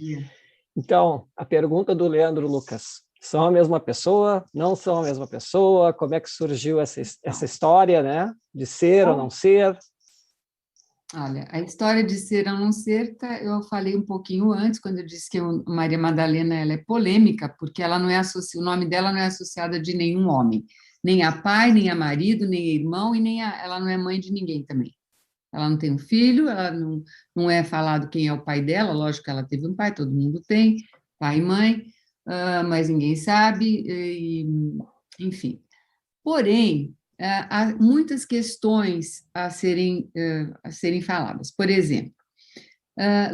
Então, a pergunta do Leandro Lucas: são a mesma pessoa? Não são a mesma pessoa? Como é que surgiu essa história, né, de ser ou não ser? Olha, a história de ser ou não ser, eu falei um pouquinho antes, quando eu disse que Maria Madalena ela é polêmica, porque ela não é o nome dela não é associada de nenhum homem, nem a pai, nem a marido, nem a irmão, e ela não é mãe de ninguém também. Ela não tem um filho, ela não é falado quem é o pai dela, lógico que ela teve um pai, todo mundo tem, pai e mãe, mas ninguém sabe, enfim. Porém, há muitas questões a serem faladas. Por exemplo,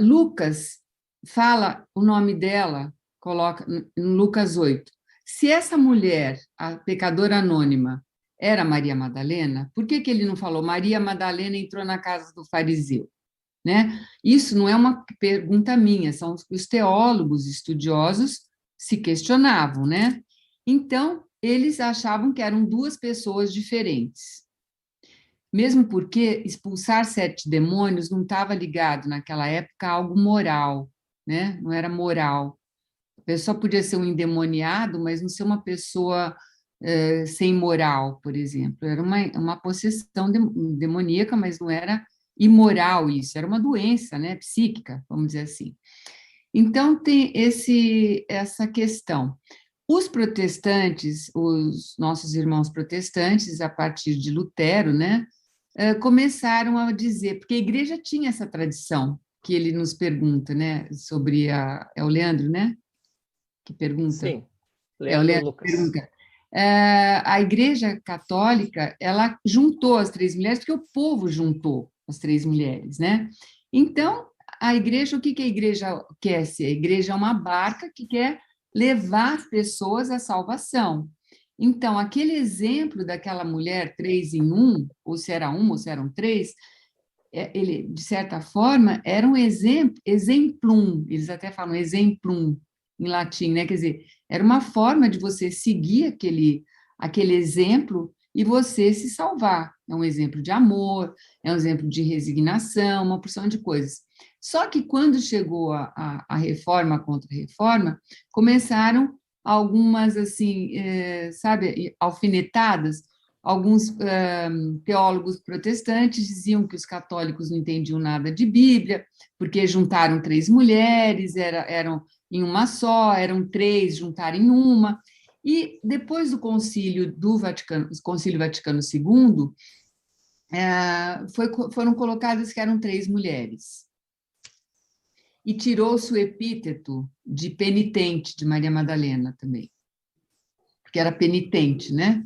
Lucas fala o nome dela, coloca em Lucas 8. Se essa mulher, a pecadora anônima, era Maria Madalena, por que ele não falou Maria Madalena entrou na casa do fariseu? Né? Isso não é uma pergunta minha, são os teólogos estudiosos se questionavam, né? Então, eles achavam que eram duas pessoas diferentes. Mesmo porque expulsar 7 demônios não estava ligado naquela época a algo moral, né? Não era moral. A pessoa podia ser um endemoniado, mas não ser uma pessoa sem moral, por exemplo. Era uma possessão demoníaca, mas não era imoral isso, era uma doença, né, psíquica, vamos dizer assim. Então, tem essa questão. Os protestantes, os nossos irmãos protestantes, a partir de Lutero, né, começaram a dizer, porque a igreja tinha essa tradição, que ele nos pergunta, né, sobre é o Leandro, né, que pergunta? Sim, É o Leandro Leandro que Lucas. pergunta. A igreja católica, ela juntou as 3 mulheres, porque o povo juntou as 3 mulheres, né? Então, a igreja, o que a igreja quer ser? A igreja é uma barca que quer levar as pessoas à salvação. Então, aquele exemplo daquela mulher 3 em 1, ou se era uma, ou se eram 3, ele, de certa forma, era um exemplum, eles até falam exemplum em latim, né? Quer dizer, era uma forma de você seguir aquele exemplo e você se salvar. É um exemplo de amor, é um exemplo de resignação, uma porção de coisas. Só que quando chegou a reforma contra a reforma, começaram algumas, assim, sabe, alfinetadas. Alguns teólogos protestantes diziam que os católicos não entendiam nada de Bíblia, porque juntaram 3 mulheres, eram em uma só, eram 3, juntaram em uma. E depois do Concílio Vaticano II, foram colocadas que eram 3 mulheres. E tirou-se o epíteto de penitente de Maria Madalena também, porque era penitente, né?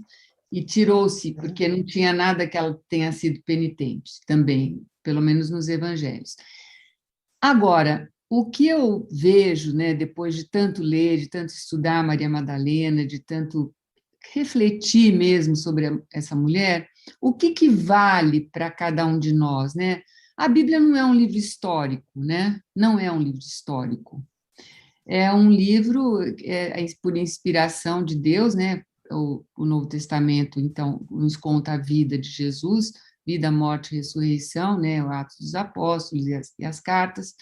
E tirou-se, porque não tinha nada que ela tenha sido penitente também, pelo menos nos evangelhos. Agora, o que eu vejo, né, depois de tanto ler, de tanto estudar Maria Madalena, de tanto refletir mesmo sobre essa mulher, o que vale para cada um de nós, né? A Bíblia não é um livro histórico, né? Não é um livro histórico. É um livro por inspiração de Deus, né? O Novo Testamento, então, nos conta a vida de Jesus, vida, morte e ressurreição, né? O Atos dos Apóstolos e as cartas.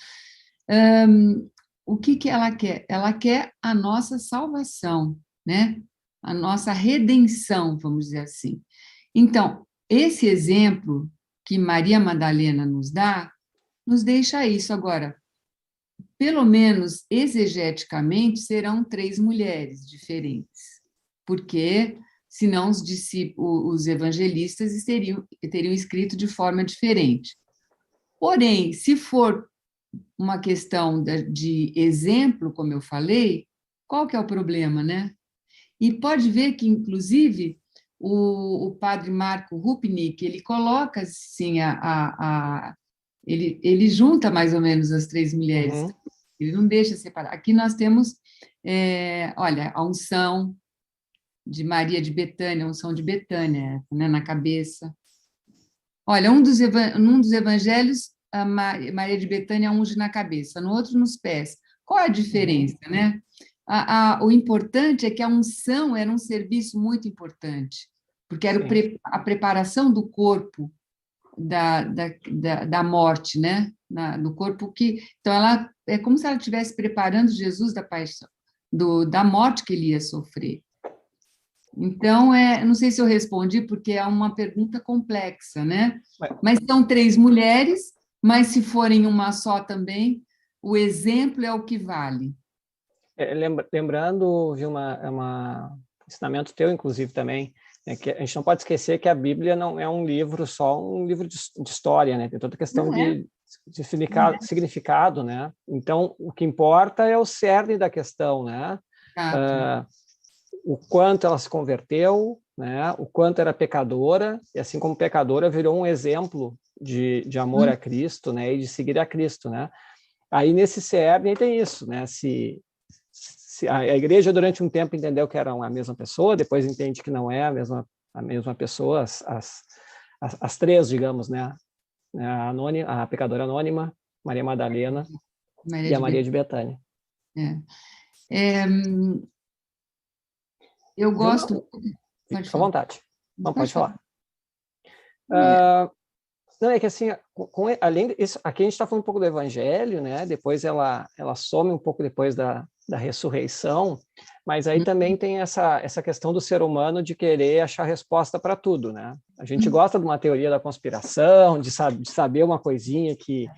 O que ela quer? Ela quer a nossa salvação, né? A nossa redenção, vamos dizer assim. Então, esse exemplo que Maria Madalena nos dá, nos deixa isso. Agora, pelo menos exegeticamente, serão 3 mulheres diferentes, porque senão os evangelistas teriam escrito de forma diferente. Porém, se for uma questão de exemplo, como eu falei, qual que é o problema, né? E pode ver que, inclusive, o padre Marco Rupnik, ele coloca, assim, ele junta mais ou menos as 3 mulheres, ele não deixa separar. Aqui nós temos, olha, a unção de Maria de Betânia, a unção de Betânia, né, na cabeça. Olha, um dos evangelhos, a Maria de Betânia unge na cabeça, no outro nos pés. Qual é a diferença, né? O importante é que a unção era um serviço muito importante, porque era a preparação do corpo da morte, né? Do corpo que... Então, ela é como se ela estivesse preparando Jesus da paixão, da morte que ele ia sofrer. Então, não sei se eu respondi, porque é uma pergunta complexa, né? Mas são 3 mulheres, mas se forem uma só também, o exemplo é o que vale. Lembrando, Vilma, ensinamento teu, inclusive, também, que a gente não pode esquecer que a Bíblia não é um livro só, um livro de história, né? Tem toda a questão de significado, né? Então, o que importa é o cerne da questão, né? O quanto ela se converteu, né? O quanto era pecadora, e assim como pecadora, virou um exemplo de amor a Cristo, né? E de seguir a Cristo, né? Aí, nesse cerne, tem isso, né? Se a igreja, durante um tempo, entendeu que eram a mesma pessoa, depois entende que não é a mesma pessoa, as 3, digamos, né? A pecadora anônima, Maria Madalena e a Maria de Betânia. Eu gosto... Fica à vontade. Não, pode falar. Não, é que assim, além disso, aqui a gente está falando um pouco do Evangelho, né? Depois ela some um pouco depois da ressurreição, mas aí também tem essa questão do ser humano de querer achar resposta para tudo, né? A gente gosta de uma teoria da conspiração, de saber uma coisinha que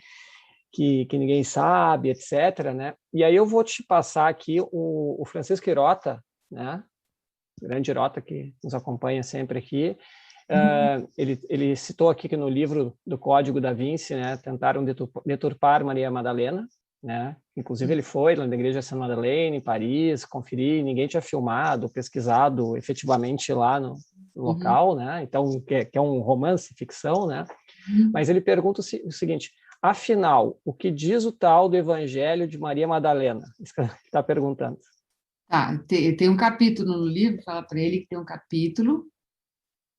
ninguém sabe, etc., né? E aí eu vou te passar aqui o Francisco Hirota, né? O grande Hirota que nos acompanha sempre aqui. Ele citou aqui que no livro do Código da Vinci, né, tentaram deturpar Maria Madalena, né? Inclusive ele foi lá na igreja de Saint Madeleine, em Paris, conferir, ninguém tinha filmado, pesquisado efetivamente lá no local, né? Então, que é um romance, ficção, né? Mas ele pergunta o seguinte: afinal, o que diz o tal do Evangelho de Maria Madalena? Isso que ele está perguntando. Tem um capítulo no livro, fala para ele que tem um capítulo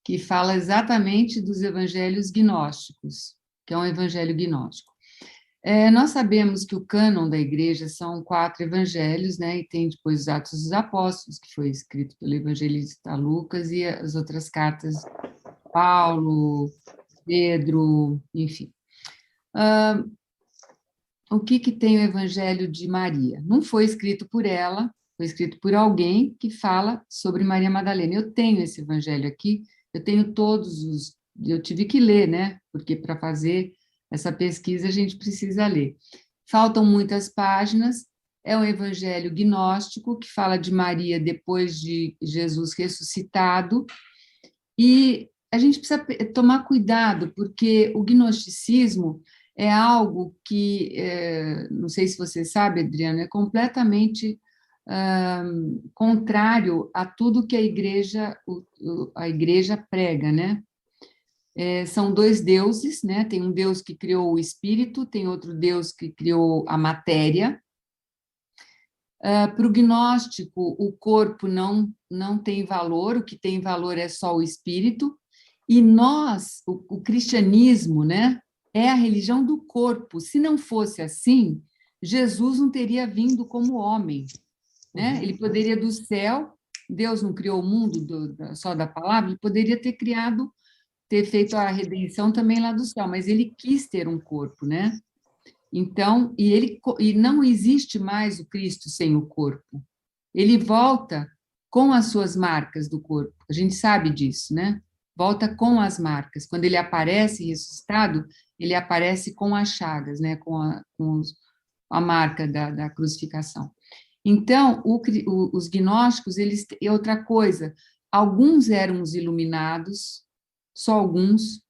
que fala exatamente dos evangelhos gnósticos. que é um evangelho gnóstico. Nós sabemos que o cânon da igreja são 4 evangelhos, né, e tem depois os Atos dos Apóstolos, que foi escrito pelo evangelista Lucas, e as outras cartas, Paulo, Pedro, enfim. O que tem o evangelho de Maria? Não foi escrito por ela, foi escrito por alguém que fala sobre Maria Madalena. Eu tenho esse evangelho aqui, eu tenho todos os... Eu tive que ler, né, porque para fazer essa pesquisa a gente precisa ler. Faltam muitas páginas, é um evangelho gnóstico que fala de Maria depois de Jesus ressuscitado, e a gente precisa tomar cuidado, porque o gnosticismo é algo que, não sei se você sabe, Adriana, é completamente contrário a tudo que a igreja prega, né? São 2 deuses, né? Tem um Deus que criou o espírito, tem outro Deus que criou a matéria. Para o gnóstico, o corpo não tem valor, o que tem valor é só o espírito, e nós, o cristianismo, né, é a religião do corpo. Se não fosse assim, Jesus não teria vindo como homem, né? Ele poderia do céu, Deus não criou o mundo só da palavra, ele poderia ter feito a redenção também lá do céu, mas ele quis ter um corpo, né? Então, e não existe mais o Cristo sem o corpo. Ele volta com as suas marcas do corpo. A gente sabe disso, né? Volta com as marcas. Quando ele aparece ressuscitado, ele aparece com as chagas, né? Com a marca da crucificação. Então, os gnósticos, e outra coisa, alguns eram os iluminados, só alguns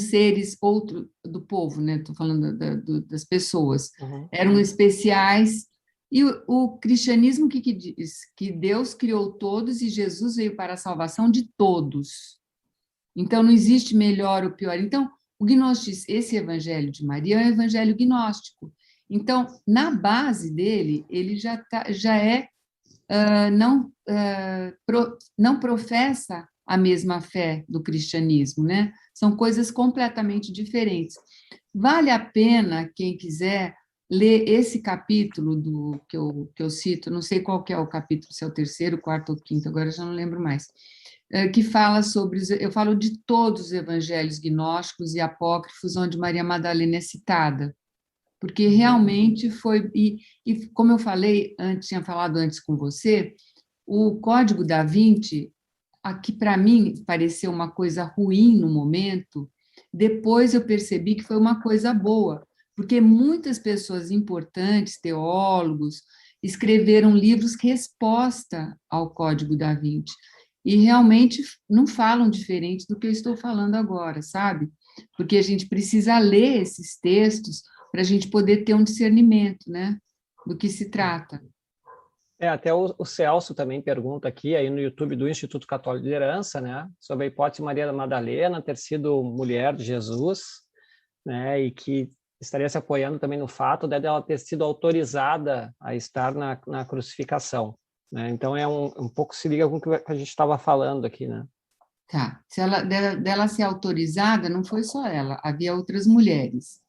seres, outro do povo, né? Estou falando das pessoas, eram especiais. E o cristianismo que diz que Deus criou todos e Jesus veio para a salvação de todos. Então, não existe melhor ou pior. Então, esse evangelho de Maria é um evangelho gnóstico. Então, na base dele, ele não professa a mesma fé do cristianismo, né? São coisas completamente diferentes. Vale a pena, quem quiser, ler esse capítulo que eu cito, não sei qual que é o capítulo, se é o 3º, 4º ou 5º, agora já não lembro mais, que fala sobre, eu falo de todos os evangelhos gnósticos e apócrifos onde Maria Madalena é citada, porque realmente foi, e como eu falei tinha falado antes com você, o Código da Vinci, aqui para mim pareceu uma coisa ruim no momento, depois eu percebi que foi uma coisa boa, porque muitas pessoas importantes, teólogos, escreveram livros resposta ao Código da Vinci, e realmente não falam diferente do que eu estou falando agora, sabe? Porque a gente precisa ler esses textos para a gente poder ter um discernimento, né, do que se trata. Até o Celso também pergunta aqui, aí no YouTube do Instituto Católico de Liderança, né, sobre a hipótese de Maria Madalena ter sido mulher de Jesus, né, e que estaria se apoiando também no fato de ela ter sido autorizada a estar na crucificação, né? Então, um pouco se liga com o que a gente estava falando aqui, né? Tá. Dela ser autorizada, não foi só ela, havia outras mulheres.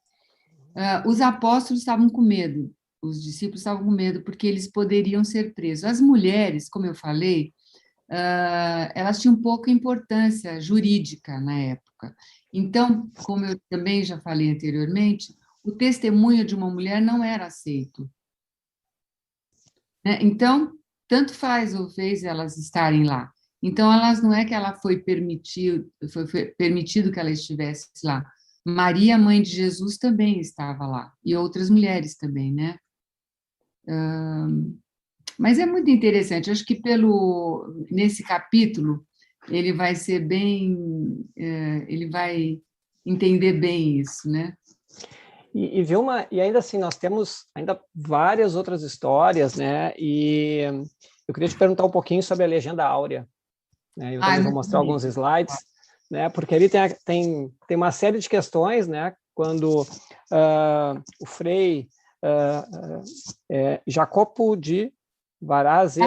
Os apóstolos estavam com medo, os discípulos estavam com medo, porque eles poderiam ser presos. As mulheres, como eu falei, elas tinham pouca importância jurídica na época. Então, como eu também já falei anteriormente, o testemunho de uma mulher não era aceito, né? Então, tanto faz ou fez elas estarem lá. Então, elas não é que ela foi permitido que ela estivesse lá. Maria, mãe de Jesus, também estava lá, e outras mulheres também, né? Mas é muito interessante, acho que nesse capítulo ele vai ser ele vai entender bem isso, né? E ainda assim, nós temos ainda várias outras histórias, né? E eu queria te perguntar um pouquinho sobre a Legenda Áurea, né? Eu também vou mostrar alguns slides, né? Porque ali tem uma série de questões, né? Quando o Frei Jacopo de Varazze,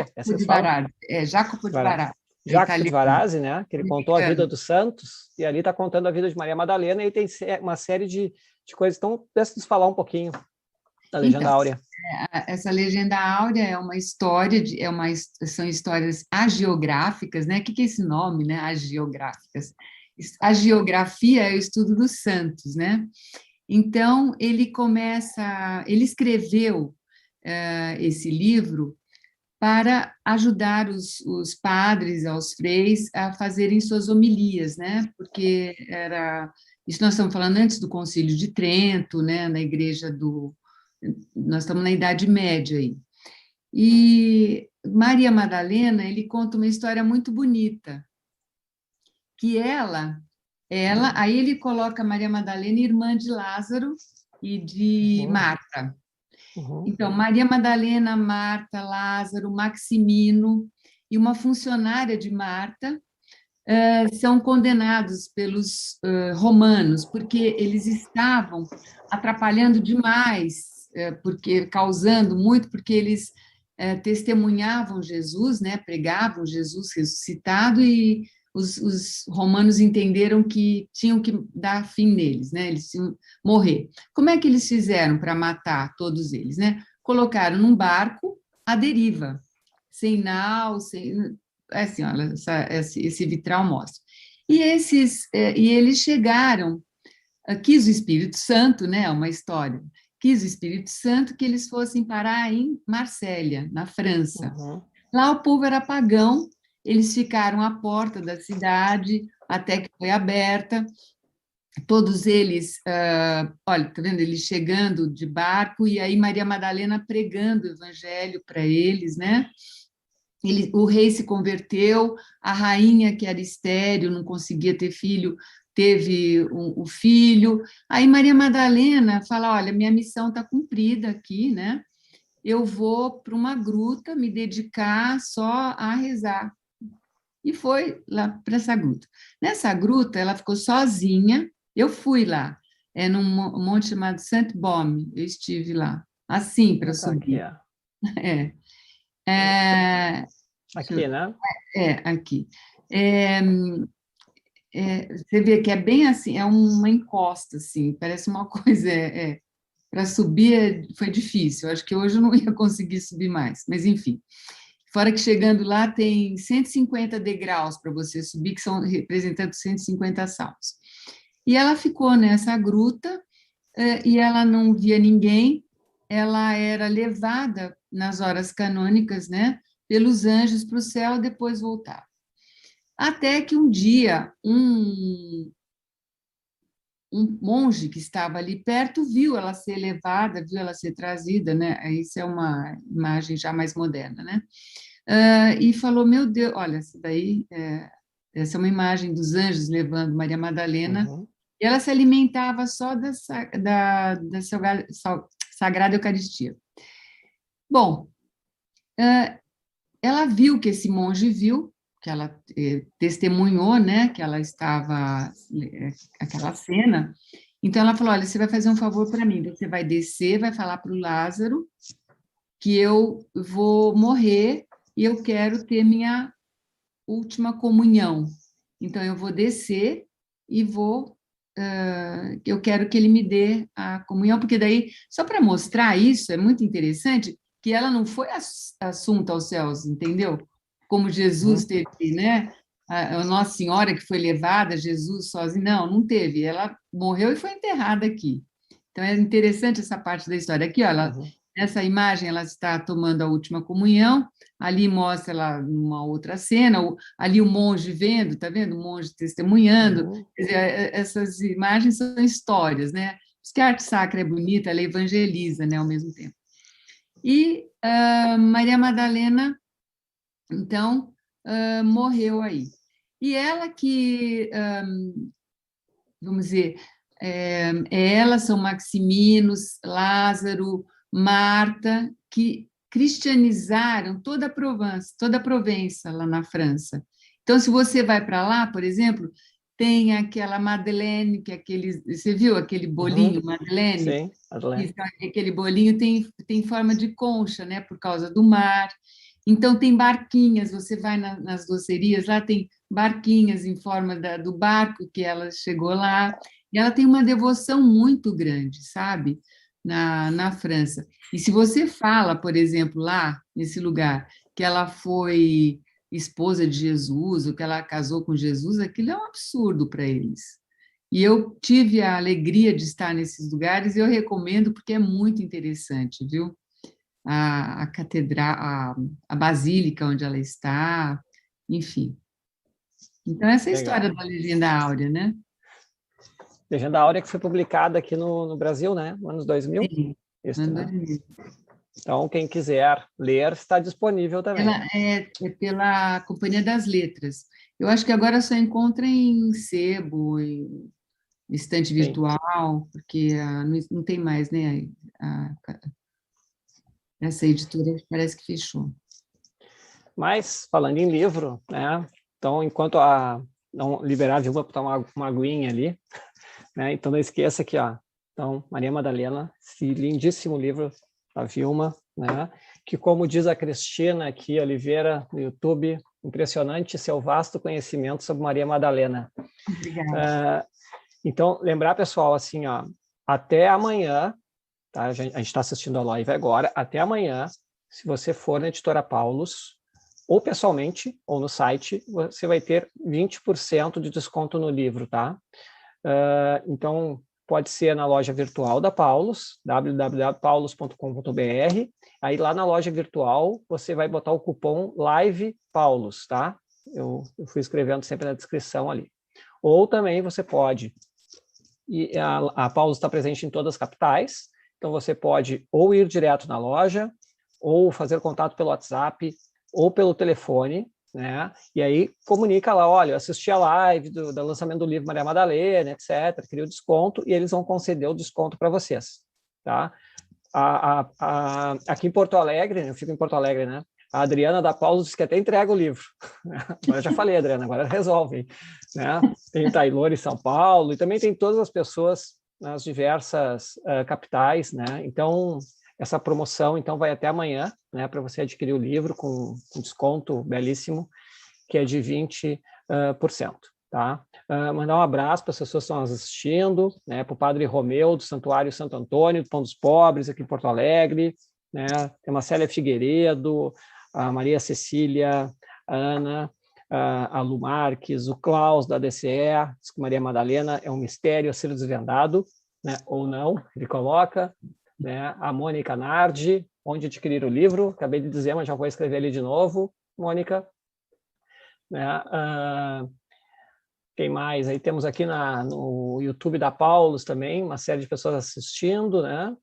Jacopo de Varazze. Jacques de Varazzi, né? Que ele contou a vida americano. dos santos, e ali está contando a vida de Maria Madalena, e tem uma série de coisas. Então, deixa eu falar um pouquinho da Legenda Então, Áurea. essa Legenda Áurea é uma história, são histórias agiográficas, né? O que é esse nome, né? Agiográficas. A geografia é o estudo dos santos, né? Então, ele escreveu esse livro para ajudar os padres, os freis, a fazerem suas homilias, né? Porque isso nós estamos falando antes do Concílio de Trento, né? Na igreja nós estamos na Idade Média aí. E Maria Madalena, ele conta uma história muito bonita, que aí ele coloca Maria Madalena irmã de Lázaro e de Marta. Então, Maria Madalena, Marta, Lázaro, Maximino e uma funcionária de Marta são condenados pelos romanos, porque eles estavam atrapalhando demais, causando muito, porque eles testemunhavam Jesus, né, pregavam Jesus ressuscitado, e os romanos entenderam que tinham que dar fim neles, né, eles tinham morrer. Como é que eles fizeram para matar todos eles, né? Colocaram num barco à deriva, sem nau, assim, olha, esse vitral mostra. E eles chegaram, quis o Espírito Santo, né, uma história, quis o Espírito Santo que eles fossem parar em Marsella, na França. Lá o povo era pagão, eles ficaram à porta da cidade até que foi aberta. Todos eles, olha, tá vendo? Eles chegando de barco, e aí Maria Madalena pregando o evangelho para eles, né? O rei se converteu, a rainha, que era estéril, não conseguia ter filho, teve o filho. Aí Maria Madalena fala: olha, minha missão está cumprida aqui, né? Eu vou para uma gruta me dedicar só a rezar. E foi lá para essa gruta. Nessa gruta, ela ficou sozinha. Eu fui lá, num monte chamado Saint-Baume, eu estive lá, assim, para subir. É. Aqui, né? Aqui. Você vê que é bem assim, é uma encosta, assim, parece uma coisa. Para subir foi difícil, acho que hoje eu não ia conseguir subir mais, mas enfim. Fora que chegando lá tem 150 degraus para você subir, que são representando 150 saltos. E ela ficou nessa gruta e ela não via ninguém, ela era levada nas horas canônicas, né, pelos anjos para o céu, depois voltava. Até que um dia um monge que estava ali perto viu ela ser levada, viu ela ser trazida, né? Isso é uma imagem já mais moderna, né? E falou: meu Deus, olha, essa é uma imagem dos anjos levando Maria Madalena. E ela se alimentava só da Sagrada Eucaristia. Bom, ela viu que esse monge viu, que ela testemunhou, né, que ela estava, aquela cena. Então, ela falou: olha, você vai fazer um favor para mim, você vai descer, vai falar para o Lázaro que eu vou morrer e eu quero ter minha última comunhão. Então, eu vou descer e eu quero que ele me dê a comunhão, porque daí, só para mostrar isso, é muito interessante, que ela não foi assunta aos céus, entendeu? Como Jesus teve, né? A Nossa Senhora que foi levada, Jesus sozinho, não teve. Ela morreu e foi enterrada aqui. Então, é interessante essa parte da história. Aqui, olha, nessa imagem, ela está tomando a última comunhão, ali mostra ela numa outra cena, ali o monge vendo, tá vendo? O monge testemunhando. Quer dizer, essas imagens são histórias, né? Por isso que a arte sacra é bonita, ela evangeliza, né, ao mesmo tempo. E Maria Madalena, então, morreu aí. E ela que, vamos dizer, ela, São Maximinos, Lázaro, Marta, que cristianizaram toda a Provença lá na França. Então, se você vai para lá, por exemplo, tem aquela Madeleine, que é você viu aquele bolinho Madeleine? Sim, Madeleine. Aquele bolinho tem forma de concha, né, por causa do mar. Então, tem barquinhas, você vai nas docerias, lá tem barquinhas em forma do barco que ela chegou lá, e ela tem uma devoção muito grande, sabe, na França. E se você fala, por exemplo, lá, nesse lugar, que ela foi esposa de Jesus, ou que ela casou com Jesus, aquilo é um absurdo para eles. E eu tive a alegria de estar nesses lugares e eu recomendo porque é muito interessante, viu? A catedral, a basílica onde ela está, enfim. Então, essa é a Legal. história da Legenda Áurea, né? Legenda Áurea que foi publicada aqui no Brasil, né? Nos anos 2000. Sim, Isso, ano né? 2000. Então, quem quiser ler, está disponível também. Ela é pela Companhia das Letras. Eu acho que agora só encontra em sebo, em estante Sim. virtual, porque não tem mais, né? Essa editora parece que fechou. Mas, falando em livro, né? Então, enquanto não liberar a Vilma para tomar uma aguinha ali, né? Então, não esqueça aqui, ó. Então, Maria Madalena, esse lindíssimo livro da Vilma, né? Que, como diz a Cristina aqui, Oliveira, no YouTube, impressionante seu vasto conhecimento sobre Maria Madalena. Obrigada. Então, lembrar, pessoal, assim, ó, até amanhã, tá? A gente está assistindo a live agora, até amanhã, se você for na Editora Paulus, ou pessoalmente, ou no site, você vai ter 20% de desconto no livro, tá? Então, pode ser na loja virtual da Paulus, www.paulus.com.br. Aí lá na loja virtual, você vai botar o cupom Live Paulus, tá? Eu fui escrevendo sempre na descrição ali. Ou também você pode, e a Paulus está presente em todas as capitais, então você pode ou ir direto na loja, ou fazer contato pelo WhatsApp, ou pelo telefone, né? E aí comunica lá, olha, eu assisti a live do lançamento do livro Maria Madalena, etc., queria o desconto, e eles vão conceder o desconto para vocês, tá? Aqui em Porto Alegre, eu fico em Porto Alegre, né? A Adriana da Paulus disse que até entrega o livro. Agora eu já falei, Adriana, agora resolve, né? Tem o Taylor em São Paulo, e também tem todas as pessoas nas diversas capitais, né? Então, essa promoção então vai até amanhã, né, para você adquirir o livro com um desconto belíssimo, que é de 20%, tá? Mandar um abraço para as pessoas que estão nos assistindo, né, para o Padre Romeu, do Santuário Santo Antônio, do Pão dos Pobres, aqui em Porto Alegre, né? Tem a Célia Figueiredo, a Maria Cecília, a Ana, a Lu Marques, o Klaus, da DCE, diz que Maria Madalena é um mistério a ser desvendado, né, ou não, ele coloca, né? A Mônica Nardi, onde adquirir o livro, acabei de dizer, mas já vou escrever ali de novo, Mônica. Né? Quem mais? Aí temos aqui no YouTube da Paulus também, uma série de pessoas assistindo, né?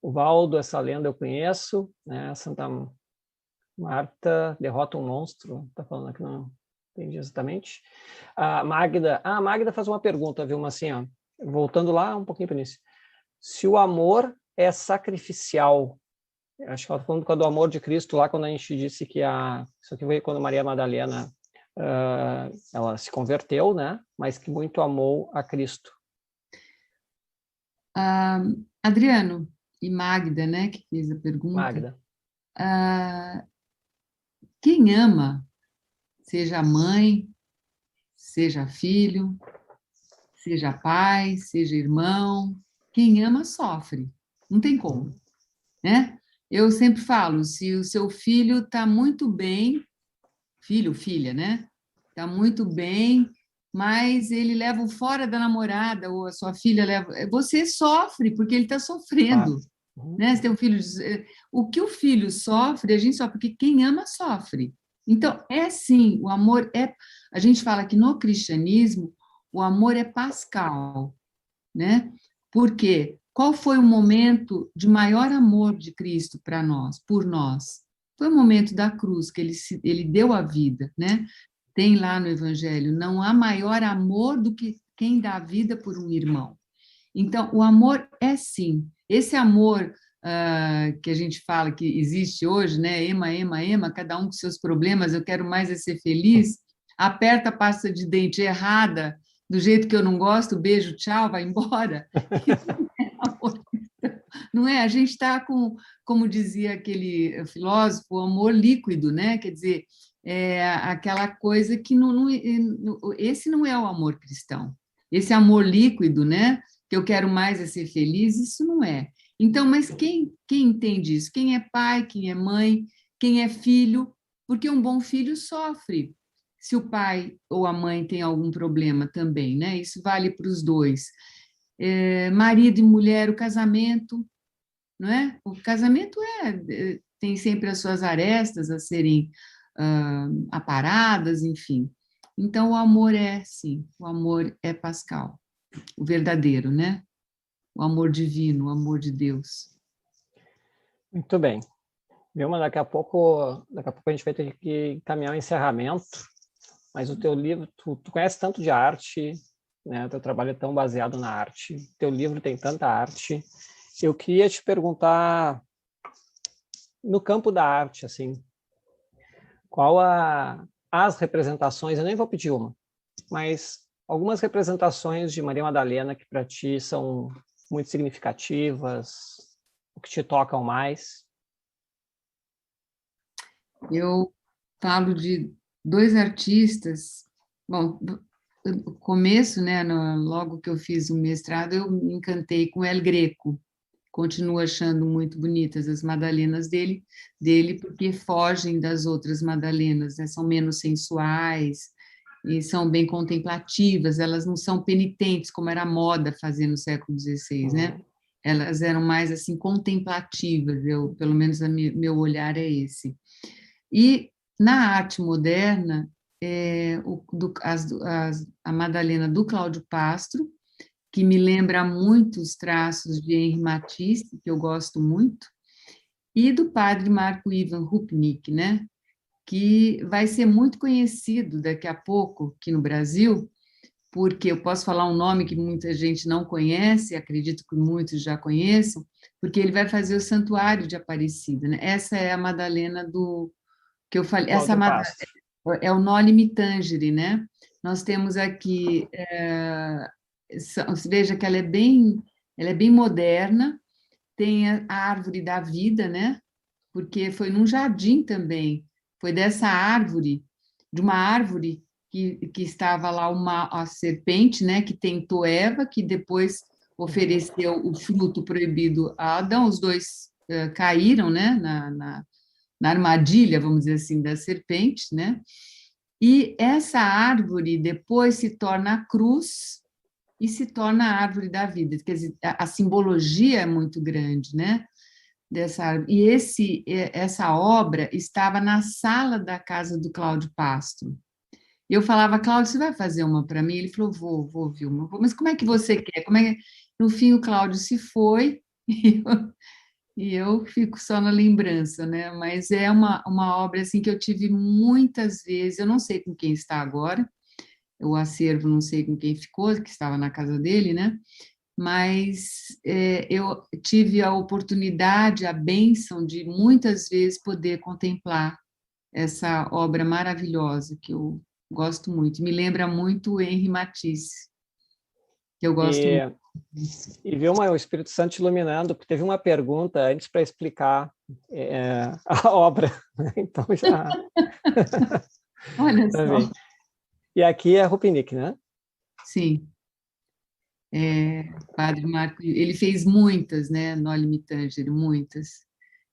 O Valdo, essa lenda eu conheço, né? Santa Marta derrota um monstro, está falando aqui, não entendi exatamente. A Magda faz uma pergunta, viu, mas assim, ó, voltando lá um pouquinho para o início. Se o amor é sacrificial, acho que ela falando do amor de Cristo lá, quando a gente disse que isso aqui veio quando Maria Madalena ela se converteu, né? Mas que muito amou a Cristo. Adriano e Magda, né, que fez a pergunta. Magda. Quem ama, seja mãe, seja filho, seja pai, seja irmão, quem ama sofre, não tem como, né? Eu sempre falo, se o seu filho está muito bem, filho, filha, né? Está muito bem, mas ele leva o fora da namorada, ou a sua filha leva... Você sofre, porque ele está sofrendo, né? Você tem um filho... O que o filho sofre, a gente sofre, porque quem ama sofre. Então, sim, o amor é... A gente fala que no cristianismo, o amor é pascal, né? Por quê? Qual foi o momento de maior amor de Cristo para nós, por nós? Foi o momento da cruz, que ele deu a vida, né? Tem lá no Evangelho, não há maior amor do que quem dá a vida por um irmão. Então, o amor é sim, esse amor que a gente fala que existe hoje, né? Ema, ema, ema, cada um com seus problemas, eu quero mais é ser feliz, aperta a pasta de dente errada, do jeito que eu não gosto, beijo, tchau, vai embora. Isso não é amor cristão, Não é? A gente está com, como dizia aquele filósofo, o amor líquido, né? Quer dizer, é aquela coisa que esse não é o amor cristão. Esse amor líquido, né? Que eu quero mais é ser feliz, isso não é. Então, mas quem entende isso? Quem é pai, quem é mãe, quem é filho? Porque um bom filho sofre se o pai ou a mãe tem algum problema também, né? Isso vale para os dois. Marido e mulher, o casamento, não é? O casamento tem sempre as suas arestas a serem aparadas, enfim. Então, o amor sim, o amor é Pascal, o verdadeiro, né? O amor divino, o amor de Deus. Muito bem. Vilma, daqui a pouco a gente vai ter que caminhar o encerramento, mas o teu livro, tu conhece tanto de arte, né? Teu trabalho é tão baseado na arte, teu livro tem tanta arte. Eu queria te perguntar, no campo da arte, assim, qual as representações, eu nem vou pedir uma, mas algumas representações de Maria Madalena que para ti são muito significativas, o que te tocam mais? Eu falo de dois artistas. Bom, no começo, né, logo que eu fiz o mestrado, eu me encantei com El Greco. Continuo achando muito bonitas as Madalenas dele porque fogem das outras Madalenas, né? São menos sensuais e são bem contemplativas, elas não são penitentes, como era a moda fazer no século XVI, né? Elas eram mais assim contemplativas, pelo menos meu olhar é esse. E na arte moderna, a Madalena do Cláudio Pastro, que me lembra muito os traços de Henri Matisse, que eu gosto muito, e do padre Marco Ivan Rupnik, né? Que vai ser muito conhecido daqui a pouco aqui no Brasil, porque eu posso falar um nome que muita gente não conhece, acredito que muitos já conheçam, porque ele vai fazer o Santuário de Aparecida, né? Essa é a Madalena do que eu falei, essa é o Noli Me Tangere, né? Nós temos aqui, veja que ela é bem moderna, tem a árvore da vida, né? Porque foi num jardim também, foi dessa árvore, de uma árvore que estava lá a serpente, né? Que tentou Eva, que depois ofereceu o fruto proibido a Adão, os dois caíram, né? Na armadilha, vamos dizer assim, da serpente, né? E essa árvore depois se torna a cruz e se torna a árvore da vida. Quer dizer, a simbologia é muito grande, né? Dessa árvore. E essa obra estava na sala da casa do Cláudio Pastro. Eu falava, Cláudio, você vai fazer uma para mim? Ele falou, vou, Vilma. Mas como é que você quer? No fim, o Cláudio se foi e eu fico só na lembrança, né? Mas é uma obra assim que eu tive muitas vezes. Eu não sei com quem está agora, o acervo não sei com quem ficou, que estava na casa dele, né? Mas eu tive a oportunidade, a bênção de muitas vezes poder contemplar essa obra maravilhosa que eu gosto muito. Me lembra muito o Henri Matisse, que eu gosto muito. E viu o Espírito Santo te iluminando, porque teve uma pergunta antes para explicar a obra. Então já... Olha só. E aqui é Rupnik, né? Sim. Padre Marco, ele fez muitas, né? Noli Me Tangere, muitas.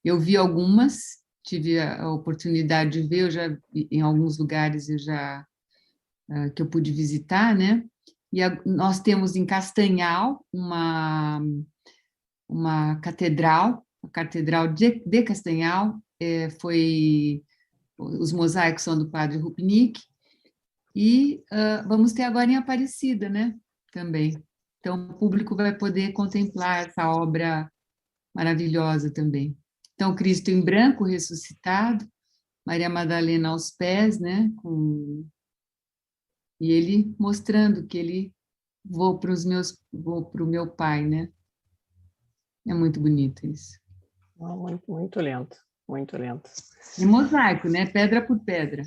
Eu vi algumas, tive a oportunidade de ver, em alguns lugares que eu pude visitar, né? E nós temos em Castanhal uma catedral, a Catedral de Castanhal, os mosaicos são do Padre Rupnik, e vamos ter agora em Aparecida, né? Também. Então, o público vai poder contemplar essa obra maravilhosa também. Então, Cristo em branco ressuscitado, Maria Madalena aos pés, né? E ele mostrando que ele vou para o meu pai, né? É muito bonito isso. Muito, muito lento, muito lento. É mosaico, né? Pedra por pedra.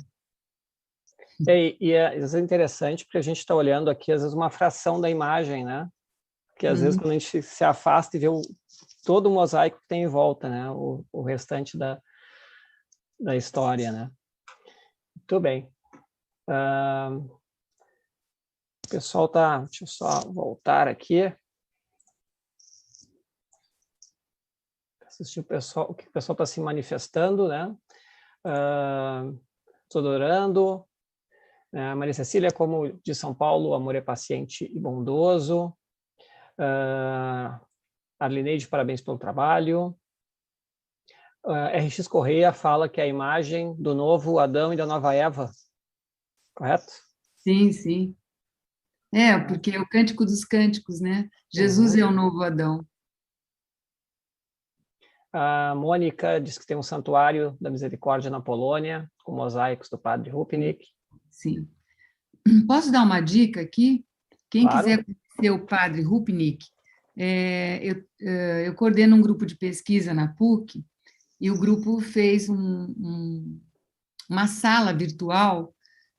E é interessante porque a gente está olhando aqui, às vezes, uma fração da imagem, né? Porque às vezes quando a gente se afasta e vê todo o mosaico que tem em volta, né? O restante da história, né? Muito bem. O pessoal tá... Deixa eu só voltar aqui. Assistir o pessoal, o que o pessoal está se manifestando, né? Estou adorando. Maria Cecília, como de São Paulo, o amor é paciente e bondoso. Arlineide, parabéns pelo trabalho. RX Correia fala que é a imagem do novo Adão e da nova Eva, correto? Sim, sim. Porque é o cântico dos cânticos, né? Jesus é o novo Adão. A Mônica diz que tem um santuário da misericórdia na Polônia, com mosaicos do padre Rupnik. Sim. Posso dar uma dica aqui? Quem Claro. quiser conhecer o padre Rupnik, eu coordeno um grupo de pesquisa na PUC, e o grupo fez uma sala virtual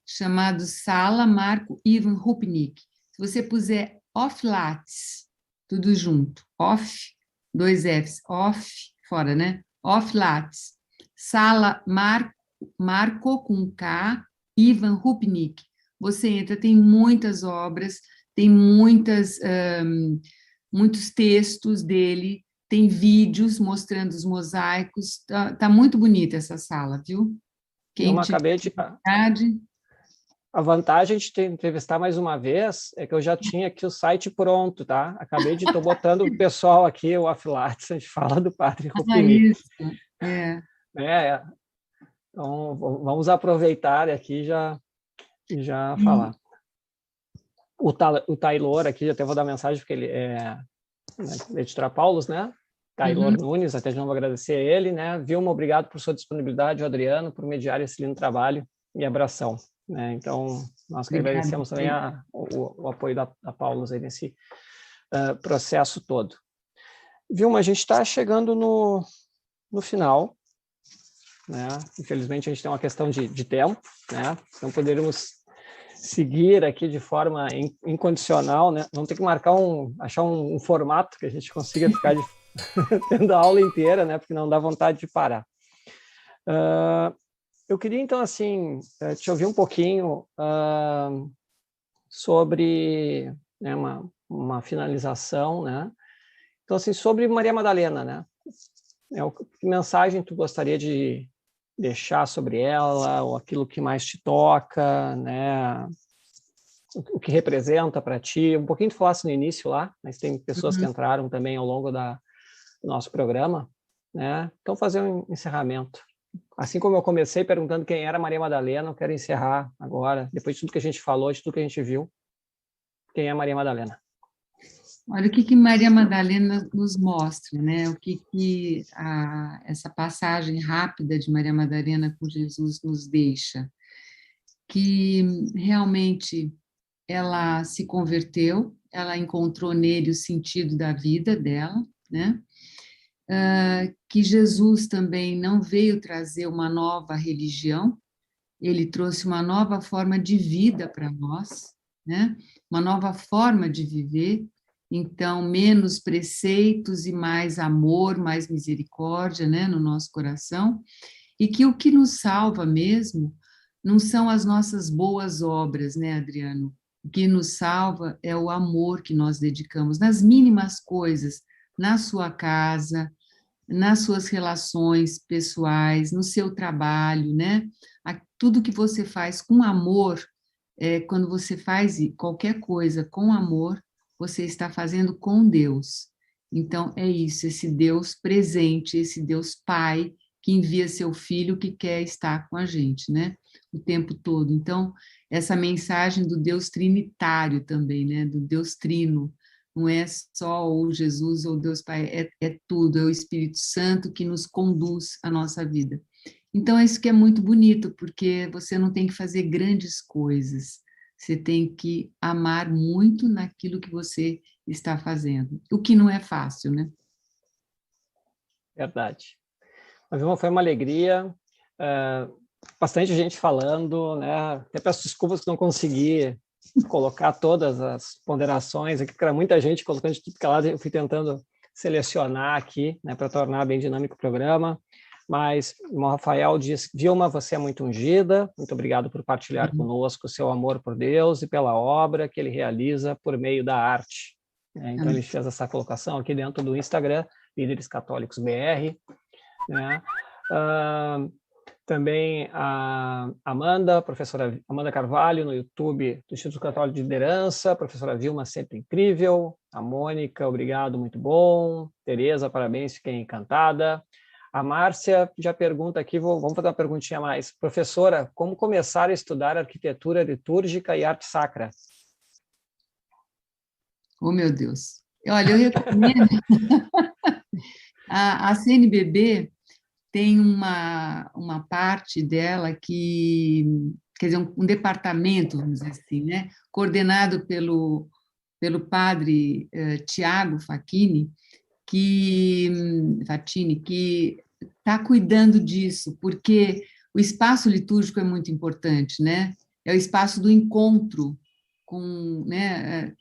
chamada Sala Marco Ivan Rupnik. Se você puser off Lattes, tudo junto, off, 2 Fs, off, fora, né? Off Lattes, Sala Marco com K, Ivan Rupnik. Você entra, tem muitas obras, tem muitos textos dele, tem vídeos mostrando os mosaicos, tá muito bonita essa sala, viu? Quem acabei de... A vantagem de te entrevistar mais uma vez é que eu já tinha aqui o site pronto, tá? Acabei de... Estou botando o pessoal aqui, o Aflates, a gente fala do padre Rupnik. Isso, Então, vamos aproveitar aqui e já falar. O Taylor aqui, até vou dar mensagem, porque ele é editora Paulus, né? Taylor Nunes, até de novo agradecer a ele, né? Vilma, obrigado por sua disponibilidade, o Adriano, por mediar esse lindo trabalho, e abração. Né? Então, nós que agradecemos também o apoio da Paulus aí nesse processo todo. Vilma, a gente está chegando no final, né? Infelizmente, a gente tem uma questão de tempo, né? Então, poderíamos seguir aqui de forma incondicional, né? Vamos ter que achar um formato que a gente consiga ficar tendo a aula inteira, né? Porque não dá vontade de parar. Eu queria, então, assim, te ouvir um pouquinho sobre, né, uma finalização, né? Então, assim, sobre Maria Madalena, né? Que mensagem tu gostaria de deixar sobre ela, ou aquilo que mais te toca, né? O que representa para ti? Um pouquinho tu falasse no início lá, mas tem pessoas que entraram também ao longo do nosso programa, né? Então, fazer um encerramento. Assim como eu comecei perguntando quem era Maria Madalena, eu quero encerrar agora, depois de tudo que a gente falou, de tudo que a gente viu, quem é Maria Madalena? Olha o que Maria Madalena nos mostra, né? O que essa passagem rápida de Maria Madalena com Jesus nos deixa. Que realmente ela se converteu, ela encontrou nele o sentido da vida dela, né? Que Jesus também não veio trazer uma nova religião, ele trouxe uma nova forma de vida para nós, né? Uma nova forma de viver. Então, menos preceitos e mais amor, mais misericórdia, né, no nosso coração. E que o que nos salva mesmo não são as nossas boas obras, né, Adriano? O que nos salva é o amor que nós dedicamos nas mínimas coisas, na sua casa, nas suas relações pessoais, no seu trabalho, né? Tudo que você faz com amor, quando você faz qualquer coisa com amor, você está fazendo com Deus. Então, é isso, esse Deus presente, esse Deus Pai, que envia seu Filho que quer estar com a gente, né? O tempo todo. Então, essa mensagem do Deus trinitário também, né? Do Deus trino. Não é só o Jesus ou Deus Pai, é tudo, é o Espírito Santo que nos conduz à nossa vida. Então, é isso que é muito bonito, porque você não tem que fazer grandes coisas, você tem que amar muito naquilo que você está fazendo, o que não é fácil, né? Verdade. Mas foi uma alegria, bastante gente falando, né? Até peço desculpas que não consegui colocar todas as ponderações aqui, porque era muita gente colocando de tudo que é lado, eu fui tentando selecionar aqui, né, para tornar bem dinâmico o programa. Mas o irmão Rafael diz: Vilma, você é muito ungida, muito obrigado por partilhar conosco o seu amor por Deus e pela obra que ele realiza por meio da arte. Então, ele fez essa colocação aqui dentro do Instagram, Líderes Católicos BR. Né? Também a Amanda, professora Amanda Carvalho, no YouTube do Instituto Católico de Liderança, professora Vilma, sempre incrível. A Mônica, obrigado, muito bom. Tereza, parabéns, fiquei encantada. A Márcia já pergunta aqui, vamos fazer uma perguntinha a mais. Professora, como começar a estudar arquitetura litúrgica e arte sacra? Oh, meu Deus. Olha, eu recomendo... a CNBB tem uma parte dela que, quer dizer, um departamento, vamos dizer assim, né, coordenado pelo padre Tiago Facchini, que está cuidando disso, porque o espaço litúrgico é muito importante, né? É o espaço do encontro com, né?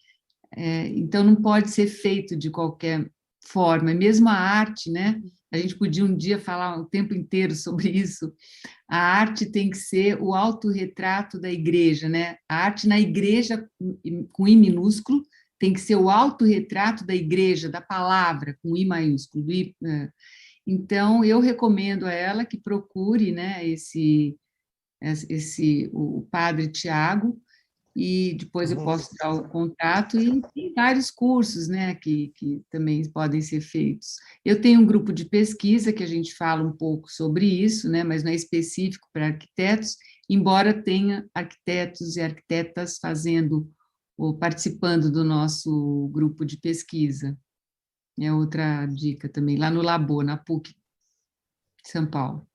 Então não pode ser feito de qualquer forma. Mesmo a arte, né? A gente podia um dia falar o tempo inteiro sobre isso. A arte tem que ser o autorretrato da igreja, né? A arte na igreja, com I minúsculo, tem que ser o autorretrato da igreja, da palavra, com I maiúsculo. Então, eu recomendo a ela que procure, né, o padre Tiago, e depois eu posso dar o contato, e tem vários cursos, né, que também podem ser feitos. Eu tenho um grupo de pesquisa que a gente fala um pouco sobre isso, né, mas não é específico para arquitetos, embora tenha arquitetos e arquitetas ou participando do nosso grupo de pesquisa. É outra dica também, lá no Labor, na PUC de São Paulo.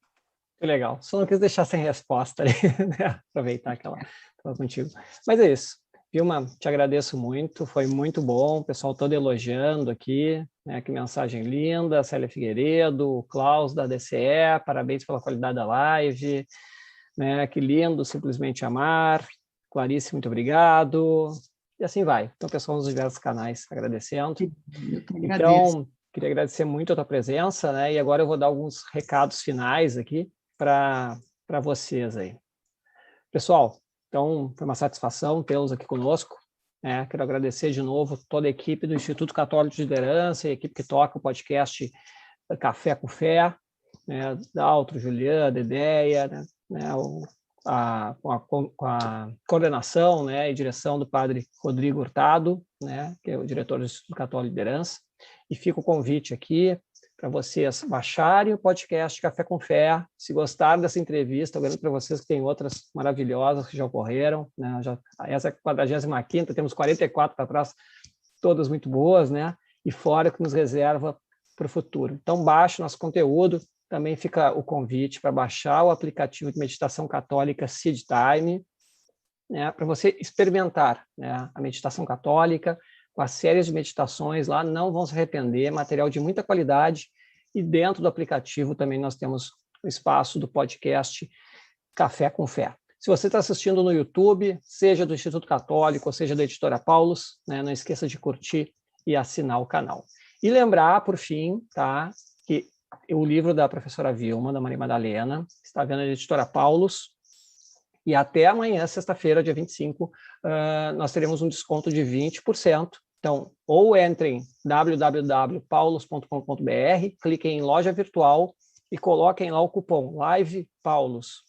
Que legal. Só não quis deixar sem resposta ali, né? Aproveitar que ela estava contigo. Mas é isso. Vilma, te agradeço muito, foi muito bom, o pessoal todo elogiando aqui, né? Que mensagem linda, Célia Figueiredo, o Klaus da DCE, parabéns pela qualidade da live, né? Que lindo, simplesmente amar. Clarice, muito obrigado. E assim vai. Então, pessoal nos diversos canais agradecendo. Eu que agradeço. Então, queria agradecer muito a tua presença, né? E agora eu vou dar alguns recados finais aqui para vocês aí. Pessoal, então foi uma satisfação tê-los aqui conosco. Quero agradecer de novo toda a equipe do Instituto Católico de Liderança, a equipe que toca o podcast Café com Fé, né? Daltro, Juliana, Dedéia, né? Com a coordenação, né, e direção do padre Rodrigo Hurtado, né, que é o diretor do Instituto Católico de Liderança. E fica o convite aqui para vocês baixarem o podcast Café com Fé. Se gostaram dessa entrevista, eu garanto para vocês que tem outras maravilhosas que já ocorreram, né? Essa é a 45ª, temos 44 para trás, todas muito boas, né? E fora que nos reserva para o futuro. Então, baixe nosso conteúdo. Também fica o convite para baixar o aplicativo de meditação católica Seed Time, né? Para você experimentar, né, a meditação católica, com as séries de meditações lá, não vão se arrepender, material de muita qualidade, e dentro do aplicativo também nós temos o espaço do podcast Café com Fé. Se você está assistindo no YouTube, seja do Instituto Católico, ou seja da Editora Paulus, né, não esqueça de curtir e assinar o canal. E lembrar, por fim, tá, que o livro da professora Vilma, da Maria Madalena, está vendo na Editora Paulus, e até amanhã, sexta-feira, dia 25, nós teremos um desconto de 20%. Então, ou entrem em www.paulus.com.br, cliquem em loja virtual e coloquem lá o cupom LivePaulus.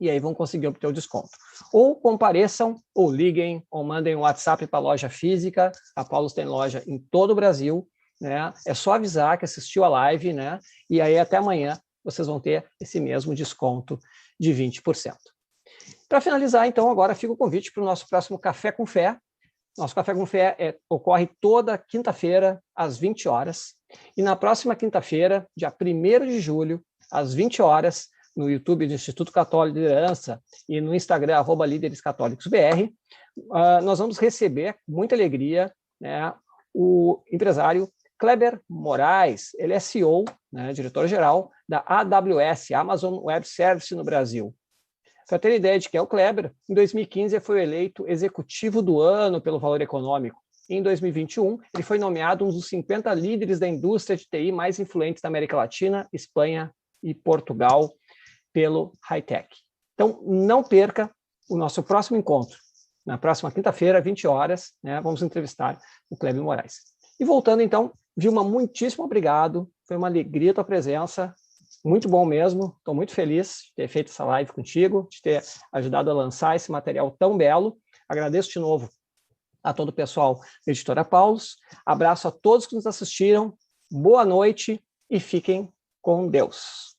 E aí vão conseguir obter o desconto. Ou compareçam, ou liguem, ou mandem um WhatsApp para a loja física. A Paulus tem loja em todo o Brasil, né? É só avisar que assistiu a live, né? E aí até amanhã vocês vão ter esse mesmo desconto de 20%. Para finalizar, então, agora fica o convite para o nosso próximo Café com Fé. Nosso Café com Fé ocorre toda quinta-feira, às 20 horas. E na próxima quinta-feira, dia 1º de julho, às 20 horas, no YouTube do Instituto Católico de Liderança e no Instagram, @líderescatólicosbr, nós vamos receber, com muita alegria, né, o empresário Kleber Moraes. Ele é CEO, né, diretor-geral da AWS, Amazon Web Service no Brasil. Para ter ideia de quem é o Kleber, em 2015 ele foi eleito executivo do ano pelo Valor Econômico. E em 2021, ele foi nomeado um dos 50 líderes da indústria de TI mais influentes da América Latina, Espanha e Portugal, pelo Hightech. Então, não perca o nosso próximo encontro. Na próxima quinta-feira, 20 horas, né, vamos entrevistar o Kleber Moraes. E voltando, então, Vilma, muitíssimo obrigado. Foi uma alegria a tua presença. Muito bom mesmo. Estou muito feliz de ter feito essa live contigo, de ter ajudado a lançar esse material tão belo. Agradeço de novo a todo o pessoal da Editora Paulus. Abraço a todos que nos assistiram. Boa noite e fiquem com Deus.